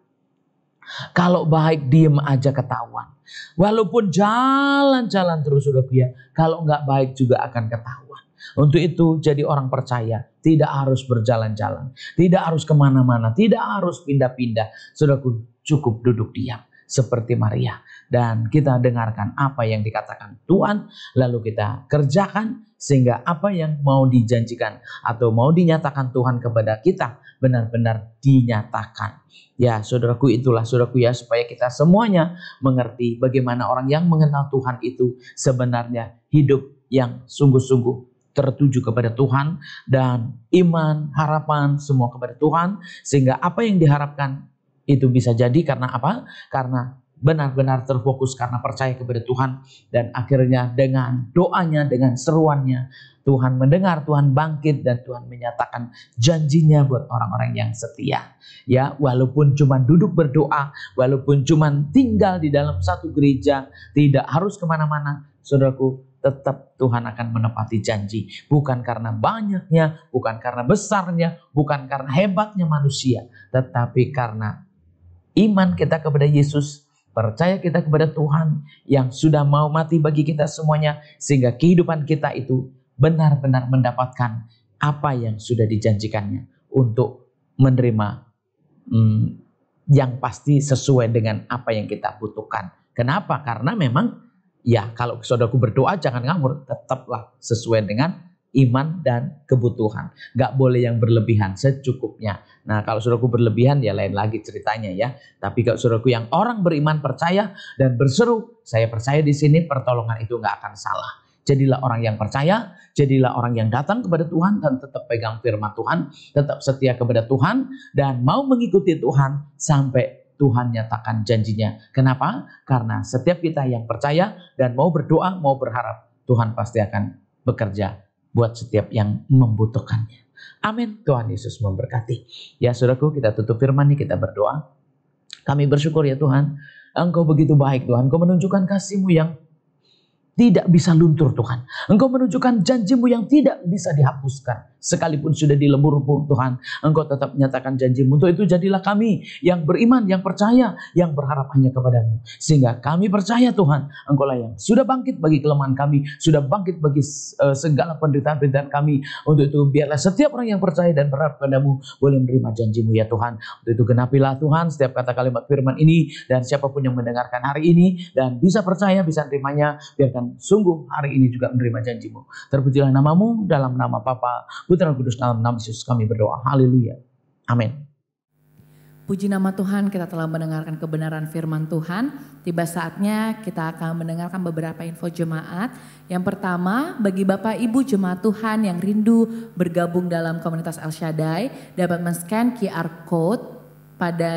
Kalau baik diem aja ketahuan. Walaupun jalan-jalan terus saudaraku ya, kalau nggak baik juga akan ketahuan. Untuk itu jadi orang percaya tidak harus berjalan-jalan, tidak harus kemana-mana, tidak harus pindah-pindah. Saudaraku cukup duduk diam seperti Maria. Dan kita dengarkan apa yang dikatakan Tuhan, lalu kita kerjakan sehingga apa yang mau dijanjikan atau mau dinyatakan Tuhan kepada kita benar-benar dinyatakan. Ya saudaraku, itulah saudaraku ya, supaya kita semuanya mengerti bagaimana orang yang mengenal Tuhan itu sebenarnya hidup yang sungguh-sungguh tertuju kepada Tuhan dan iman, harapan semua kepada Tuhan, sehingga apa yang diharapkan itu bisa jadi karena apa? Karena benar-benar terfokus karena percaya kepada Tuhan, dan akhirnya dengan doanya, dengan seruannya Tuhan mendengar, Tuhan bangkit, dan Tuhan menyatakan janjinya buat orang-orang yang setia. Ya, walaupun cuma duduk berdoa, walaupun cuma tinggal di dalam satu gereja, tidak harus kemana-mana, saudaraku, tetap Tuhan akan menepati janji. Bukan karena banyaknya, bukan karena besarnya, bukan karena hebatnya manusia, tetapi karena iman kita kepada Yesus, percaya kita kepada Tuhan yang sudah mau mati bagi kita semuanya, sehingga kehidupan kita itu benar-benar mendapatkan apa yang sudah dijanjikannya untuk menerima yang pasti sesuai dengan apa yang kita butuhkan. Kenapa? Karena memang ya kalau saudaraku berdoa jangan ngawur, tetaplah sesuai dengan iman dan kebutuhan. Gak boleh yang berlebihan, secukupnya. Nah kalau saudaraku berlebihan ya lain lagi ceritanya ya. Tapi kalau saudaraku yang orang beriman percaya dan berseru, saya percaya di sini pertolongan itu gak akan salah. Jadilah orang yang percaya, jadilah orang yang datang kepada Tuhan dan tetap pegang firman Tuhan, tetap setia kepada Tuhan dan mau mengikuti Tuhan sampai Tuhan nyatakan janjinya. Kenapa? Karena setiap kita yang percaya dan mau berdoa, mau berharap, Tuhan pasti akan bekerja buat setiap yang membutuhkannya. Amin. Tuhan Yesus memberkati. Ya saudaraku, kita tutup firman-Nya, kita berdoa. Kami bersyukur ya Tuhan, Engkau begitu baik Tuhan. Engkau menunjukkan kasih-Mu yang tidak bisa luntur Tuhan. Engkau menunjukkan janji-Mu yang tidak bisa dihapuskan. Sekalipun sudah dilebur Tuhan, Engkau tetap menyatakan janji-Mu. Untuk itu jadilah kami yang beriman, yang percaya, yang berharap hanya kepada-Mu. Sehingga kami percaya Tuhan, Engkau-lah yang sudah bangkit bagi kelemahan kami, sudah bangkit bagi segala penderitaan-penderitaan kami. Untuk itu biarlah setiap orang yang percaya dan berharap kepada-Mu boleh menerima janji-Mu ya Tuhan. Untuk itu genapilah Tuhan setiap kata kalimat firman ini, dan siapapun yang mendengarkan hari ini dan bisa percaya, bisa menerimanya, biarkan sungguh hari ini juga menerima janji-Mu. Terpujilah nama-Mu, dalam nama Bapa, Putra Kudus, dalam nama Yesus kami berdoa. Haleluya. Amin. Puji nama Tuhan, kita telah mendengarkan kebenaran firman Tuhan. Tiba saatnya kita akan mendengarkan beberapa info jemaat. Yang pertama, bagi Bapak Ibu jemaat Tuhan yang rindu bergabung dalam komunitas El Shaddai, dapat men-scan QR Code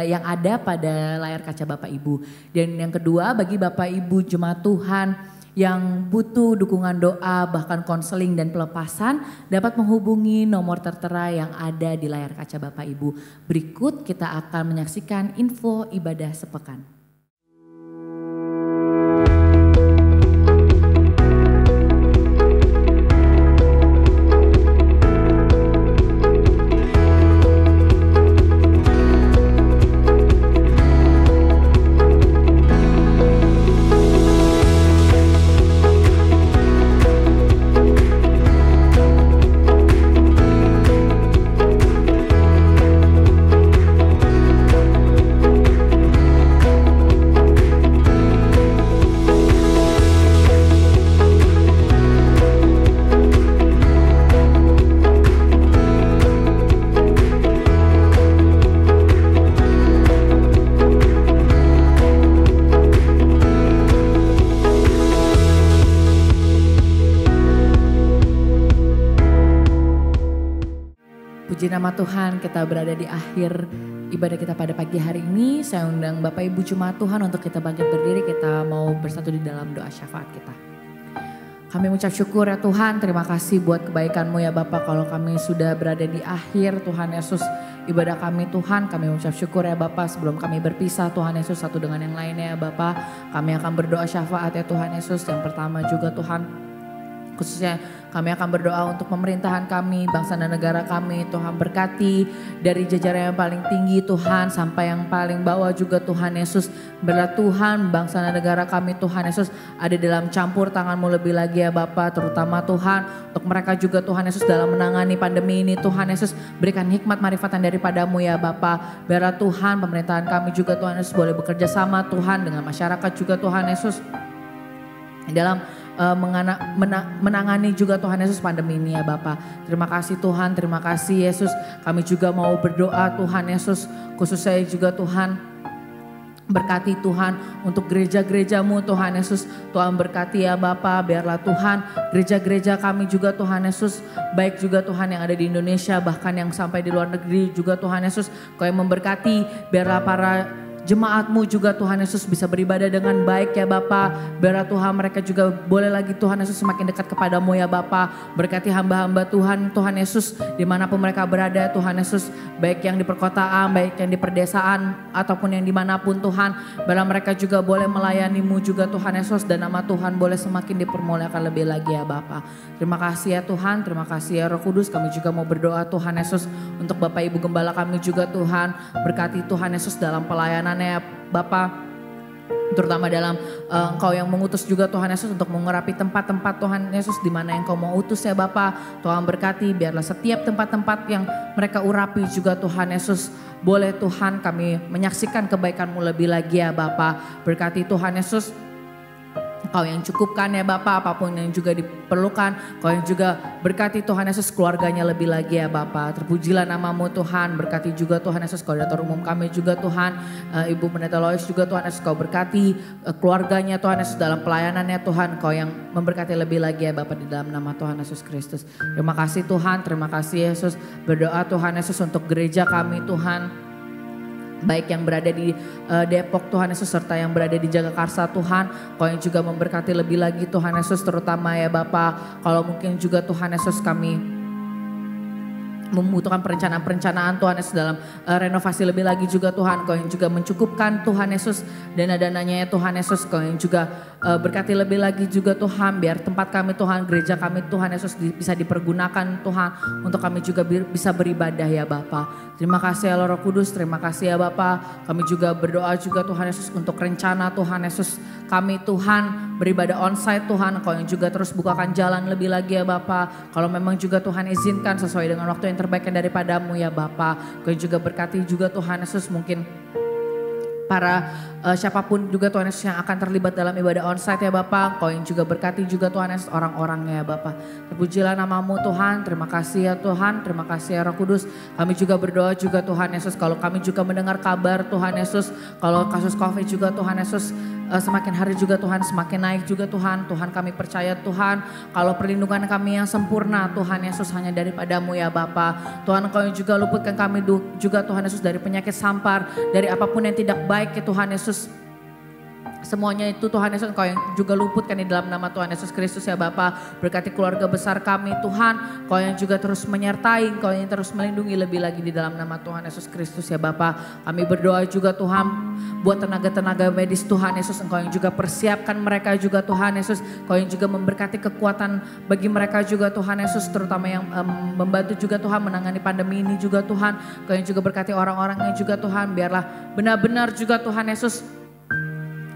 yang ada pada layar kaca Bapak Ibu. Dan yang kedua, bagi Bapak Ibu jemaat Tuhan yang butuh dukungan doa, bahkan konseling dan pelepasan, dapat menghubungi nomor tertera yang ada di layar kaca Bapak Ibu. Berikut kita akan menyaksikan info ibadah sepekan. Puji nama Tuhan, kita berada di akhir ibadah kita pada pagi hari ini. Saya undang Bapak Ibu jemaat Tuhan untuk kita bangkit berdiri, kita mau bersatu di dalam doa syafaat kita. Kami mengucap syukur ya Tuhan, terima kasih buat kebaikan-Mu ya Bapa. Kalau kami sudah berada di akhir Tuhan Yesus ibadah kami Tuhan, kami mengucap syukur ya Bapa. Sebelum kami berpisah Tuhan Yesus satu dengan yang lainnya ya Bapa, kami akan berdoa syafaat ya Tuhan Yesus. Yang pertama juga Tuhan, khususnya kami akan berdoa untuk pemerintahan kami, bangsa dan negara kami. Tuhan berkati dari jajaran yang paling tinggi Tuhan sampai yang paling bawah juga Tuhan Yesus. Biarlah Tuhan bangsa dan negara kami Tuhan Yesus ada dalam campur tangan-Mu lebih lagi ya Bapa. Terutama Tuhan untuk mereka juga Tuhan Yesus dalam menangani pandemi ini Tuhan Yesus. Berikan hikmat marifatan daripada-Mu ya Bapa. Biarlah Tuhan pemerintahan kami juga Tuhan Yesus boleh bekerja sama Tuhan dengan masyarakat juga Tuhan Yesus. Dalam menangani juga Tuhan Yesus pandemi ini ya Bapa. Terima kasih Tuhan, terima kasih Yesus. Kami juga mau berdoa Tuhan Yesus, khususnya juga Tuhan berkati Tuhan untuk gereja-gereja-Mu Tuhan Yesus. Tuhan berkati ya Bapa, biarlah Tuhan gereja-gereja kami juga Tuhan Yesus, baik juga Tuhan yang ada di Indonesia bahkan yang sampai di luar negeri juga Tuhan Yesus. Kau yang memberkati, biarlah para jemaat-Mu juga Tuhan Yesus bisa beribadah dengan baik ya Bapa. Biarlah Tuhan mereka juga boleh lagi Tuhan Yesus semakin dekat kepada-Mu ya Bapa. Berkati hamba-hamba Tuhan, Tuhan Yesus dimanapun mereka berada Tuhan Yesus. Baik yang di perkotaan, baik yang di perdesaan ataupun yang dimanapun Tuhan. Biarlah mereka juga boleh melayani-Mu juga Tuhan Yesus. Dan nama Tuhan boleh semakin dipermuliakan lebih lagi ya Bapa. Terima kasih ya Tuhan, terima kasih ya Roh Kudus. Kami juga mau berdoa Tuhan Yesus untuk Bapak Ibu Gembala kami juga Tuhan. Berkati Tuhan Yesus dalam pelayanan ya Bapa, terutama dalam Engkau yang mengutus juga Tuhan Yesus untuk mengurapi tempat-tempat Tuhan Yesus di mana Engkau mau utus ya Bapa. Tuhan berkati, biarlah setiap tempat-tempat yang mereka urapi juga Tuhan Yesus boleh Tuhan kami menyaksikan kebaikan-Mu lebih lagi ya Bapa. Berkati Tuhan Yesus, Kau yang cukupkan ya Bapa, apapun yang juga diperlukan. Kau yang juga berkati Tuhan Yesus keluarganya lebih lagi ya Bapa. Terpujilah nama-Mu Tuhan, berkati juga Tuhan Yesus koordinator umum kami juga Tuhan. Ibu Pendeta Lois juga Tuhan Yesus, Kau berkati keluarganya Tuhan Yesus dalam pelayanannya Tuhan. Kau yang memberkati lebih lagi ya Bapa di dalam nama Tuhan Yesus Kristus. Terima kasih Tuhan, terima kasih Yesus. Berdoa Tuhan Yesus untuk gereja kami Tuhan, baik yang berada di Depok Tuhan Yesus serta yang berada di Jagakarsa Tuhan. Kau yang juga memberkati lebih lagi Tuhan Yesus, terutama ya Bapa. Kalau mungkin juga Tuhan Yesus kami membutuhkan perencanaan-perencanaan Tuhan Yesus dalam renovasi lebih lagi juga Tuhan. Kau yang juga mencukupkan Tuhan Yesus dana-dananya ya Tuhan Yesus. Kau yang juga berkati lebih lagi juga Tuhan, biar tempat kami Tuhan, gereja kami Tuhan Yesus bisa dipergunakan Tuhan untuk kami juga bisa beribadah ya Bapa. Terima kasih ya Roh Kudus, terima kasih ya Bapa. Kami juga berdoa juga Tuhan Yesus untuk rencana Tuhan Yesus kami Tuhan beribadah onsite Tuhan. Kau yang juga terus bukakan jalan lebih lagi ya Bapa. Kalau memang juga Tuhan izinkan sesuai dengan waktu yang terbaik daripada-Mu ya Bapa. Kau juga berkati juga Tuhan Yesus mungkin para siapapun juga Tuhan Yesus yang akan terlibat dalam ibadah onsite ya Bapa. Kau yang juga berkati juga Tuhan Yesus orang-orangnya ya Bapa. Terpujilah nama-Mu Tuhan, terima kasih ya Tuhan, terima kasih ya Roh Kudus. Kami juga berdoa juga Tuhan Yesus, kalau kami juga mendengar kabar Tuhan Yesus, kalau kasus COVID juga Tuhan Yesus semakin hari juga Tuhan semakin naik juga Tuhan. Tuhan kami percaya Tuhan, kalau perlindungan kami yang sempurna Tuhan Yesus hanya daripada-Mu ya Bapa. Tuhan Kau yang juga luputkan kami juga Tuhan Yesus dari penyakit sampar, dari apapun yang tidak baik ya Tuhan Yesus. Semuanya itu Tuhan Yesus Kau yang juga luputkan di dalam nama Tuhan Yesus Kristus ya Bapa. Berkati keluarga besar kami Tuhan, Kau yang juga terus menyertai, Kau yang terus melindungi lebih lagi di dalam nama Tuhan Yesus Kristus ya Bapa. Kami berdoa juga Tuhan buat tenaga-tenaga medis Tuhan Yesus, Engkau yang juga persiapkan mereka juga Tuhan Yesus. Kau yang juga memberkati kekuatan bagi mereka juga Tuhan Yesus, terutama yang membantu juga Tuhan menangani pandemi ini juga Tuhan. Kau yang juga berkati orang-orangnya juga Tuhan, biarlah benar-benar juga Tuhan Yesus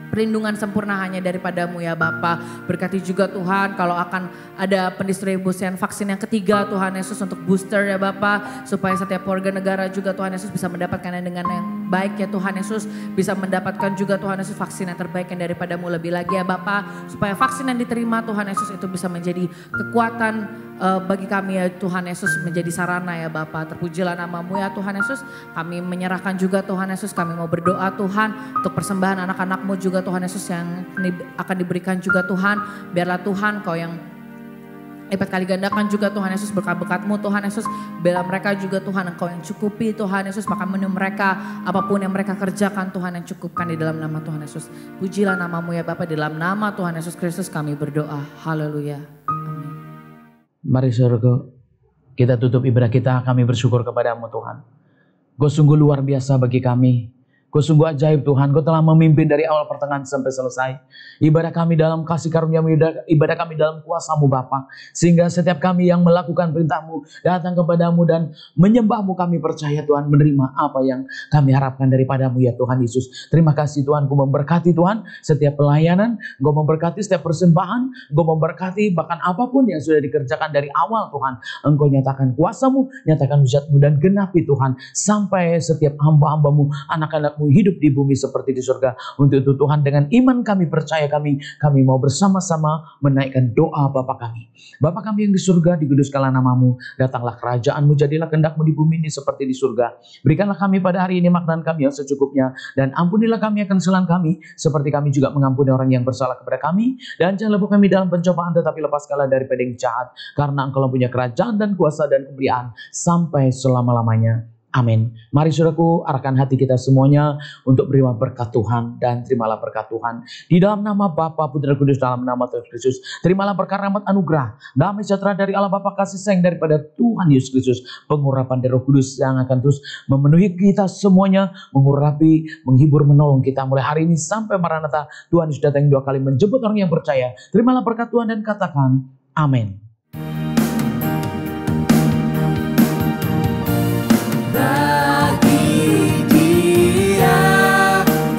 perlindungan sempurna hanya daripada-Mu ya Bapa. Berkati juga Tuhan kalau akan ada pendistribusian vaksin yang ketiga Tuhan Yesus untuk booster ya Bapa. Supaya setiap warga negara juga Tuhan Yesus bisa mendapatkan dengan yang baik ya Tuhan Yesus. Bisa mendapatkan juga Tuhan Yesus vaksin yang terbaik yang daripada-Mu lebih lagi ya Bapa. Supaya vaksin yang diterima Tuhan Yesus itu bisa menjadi kekuatan bagi kami ya Tuhan Yesus, menjadi sarana ya Bapa. Terpujilah nama-Mu ya Tuhan Yesus. Kami menyerahkan juga Tuhan Yesus, kami mau berdoa Tuhan untuk persembahan anak-anak-Mu juga Tuhan Yesus yang akan diberikan juga Tuhan. Biarlah Tuhan Kau yang lipat kali gandakan juga Tuhan Yesus berkat-berkat-Mu Tuhan Yesus. Bela mereka juga Tuhan, Engkau yang cukupi Tuhan Yesus. Makan minum mereka, apapun yang mereka kerjakan Tuhan yang cukupkan di dalam nama Tuhan Yesus. Pujilah nama-Mu ya Bapa, di dalam nama Tuhan Yesus Kristus kami berdoa. Haleluya. Amin. Mari saudaraku, kita tutup ibadah kita, kami bersyukur kepada-Mu Tuhan. Kau sungguh luar biasa bagi kami. Kau sungguh ajaib Tuhan, Kau telah memimpin dari awal pertengahan sampai selesai. Ibadah kami dalam kasih karunia-Mu, ibadah kami dalam kuasa-Mu Bapa. Sehingga setiap kami yang melakukan perintah-Mu, datang kepada-Mu dan menyembah-Mu, kami percaya Tuhan menerima apa yang kami harapkan daripada-Mu ya Tuhan Yesus. Terima kasih Tuhan, Kau memberkati Tuhan setiap pelayanan, Kau memberkati setiap persembahan, Kau memberkati bahkan apapun yang sudah dikerjakan dari awal Tuhan. Engkau nyatakan kuasa-Mu, nyatakan mujizat-Mu dan genapi Tuhan. Sampai setiap hamba-hamba-Mu, anak-anak-Mu hidup di bumi seperti di surga. Untuk itu Tuhan, dengan iman kami percaya kami mau bersama-sama menaikkan doa Bapa kami. Bapa kami yang di surga, dikuduskanlah nama-Mu, datanglah kerajaan-Mu, jadilah kehendak-Mu di bumi ini seperti di surga. Berikanlah kami pada hari ini makanan kami yang secukupnya, dan ampunilah kami akan kesalahan kami, seperti kami juga mengampuni orang yang bersalah kepada kami. Dan jangan lepas kami dalam pencobaan, tetapi lepaskanlah daripada yang jahat, karena Engkau punya kerajaan dan kuasa dan kemuliaan sampai selama-lamanya. Amin. Mari saudaraku, arahkan hati kita semuanya untuk beri berkat Tuhan, dan terimalah berkat Tuhan. Di dalam nama Bapa, Putra, Kudus, dalam nama Tuhan Yesus. Terimalah berkat rahmat anugerah, damai sejahtera dari Allah Bapa, kasih sayang daripada Tuhan Yesus Kristus, pengurapan dari Roh Kudus yang akan terus memenuhi kita semuanya, mengurapi, menghibur, menolong kita mulai hari ini sampai Maranatha. Tuhan Yesus datang 2 kali menjemput orang yang percaya. Terimalah berkat Tuhan dan katakan amin. Bagi Dia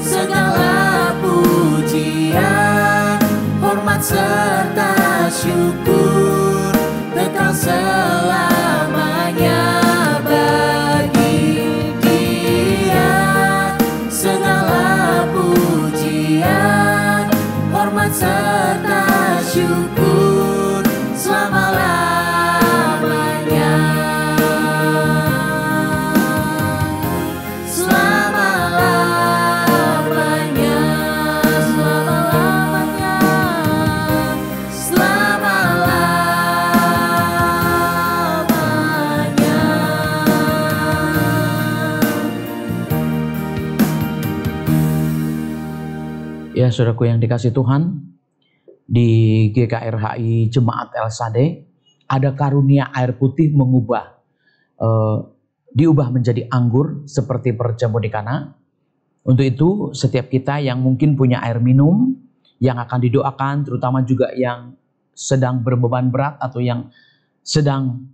segala pujian, hormat serta syukur kekal selamanya. Bagi Dia segala pujian, hormat serta syukur selama-lamanya. Ya saudaraku yang dikasih Tuhan, di GKRHI Jemaat El Sade ada karunia air putih diubah menjadi anggur seperti perjamuan di Kana. Untuk itu setiap kita yang mungkin punya air minum yang akan didoakan, terutama juga yang sedang berbeban berat atau yang sedang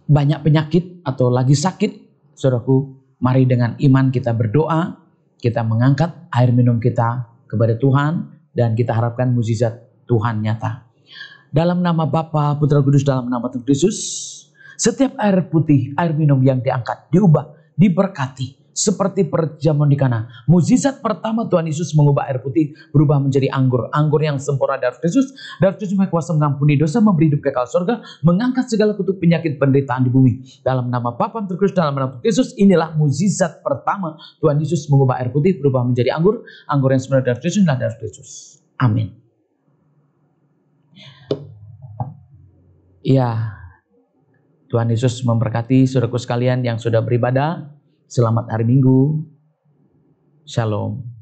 banyak penyakit atau lagi sakit, saudaraku, mari dengan iman kita berdoa, kita mengangkat air minum kita kepada Tuhan, dan kita harapkan mukjizat Tuhan nyata. Dalam nama Bapa, Putra, Kudus, dalam nama Tuhan Yesus, setiap air putih, air minum yang diangkat, diubah, diberkati seperti perjamuan di Kana. Mukjizat pertama Tuhan Yesus mengubah air putih berubah menjadi anggur. Anggur yang sempurna dari Yesus. Dari Yesus kuasa mengampuni dosa, memberi hidup kekal surga, mengangkat segala kutuk penyakit penderitaan di bumi. Dalam nama Bapa, terus dalam nama Tuhan Yesus, inilah mukjizat pertama Tuhan Yesus mengubah air putih berubah menjadi anggur. Anggur yang sebenarnya dari Yesus, dari Yesus. Amin. Ya, Tuhan Yesus memberkati saudaraku sekalian yang sudah beribadah. Selamat hari Minggu. Shalom.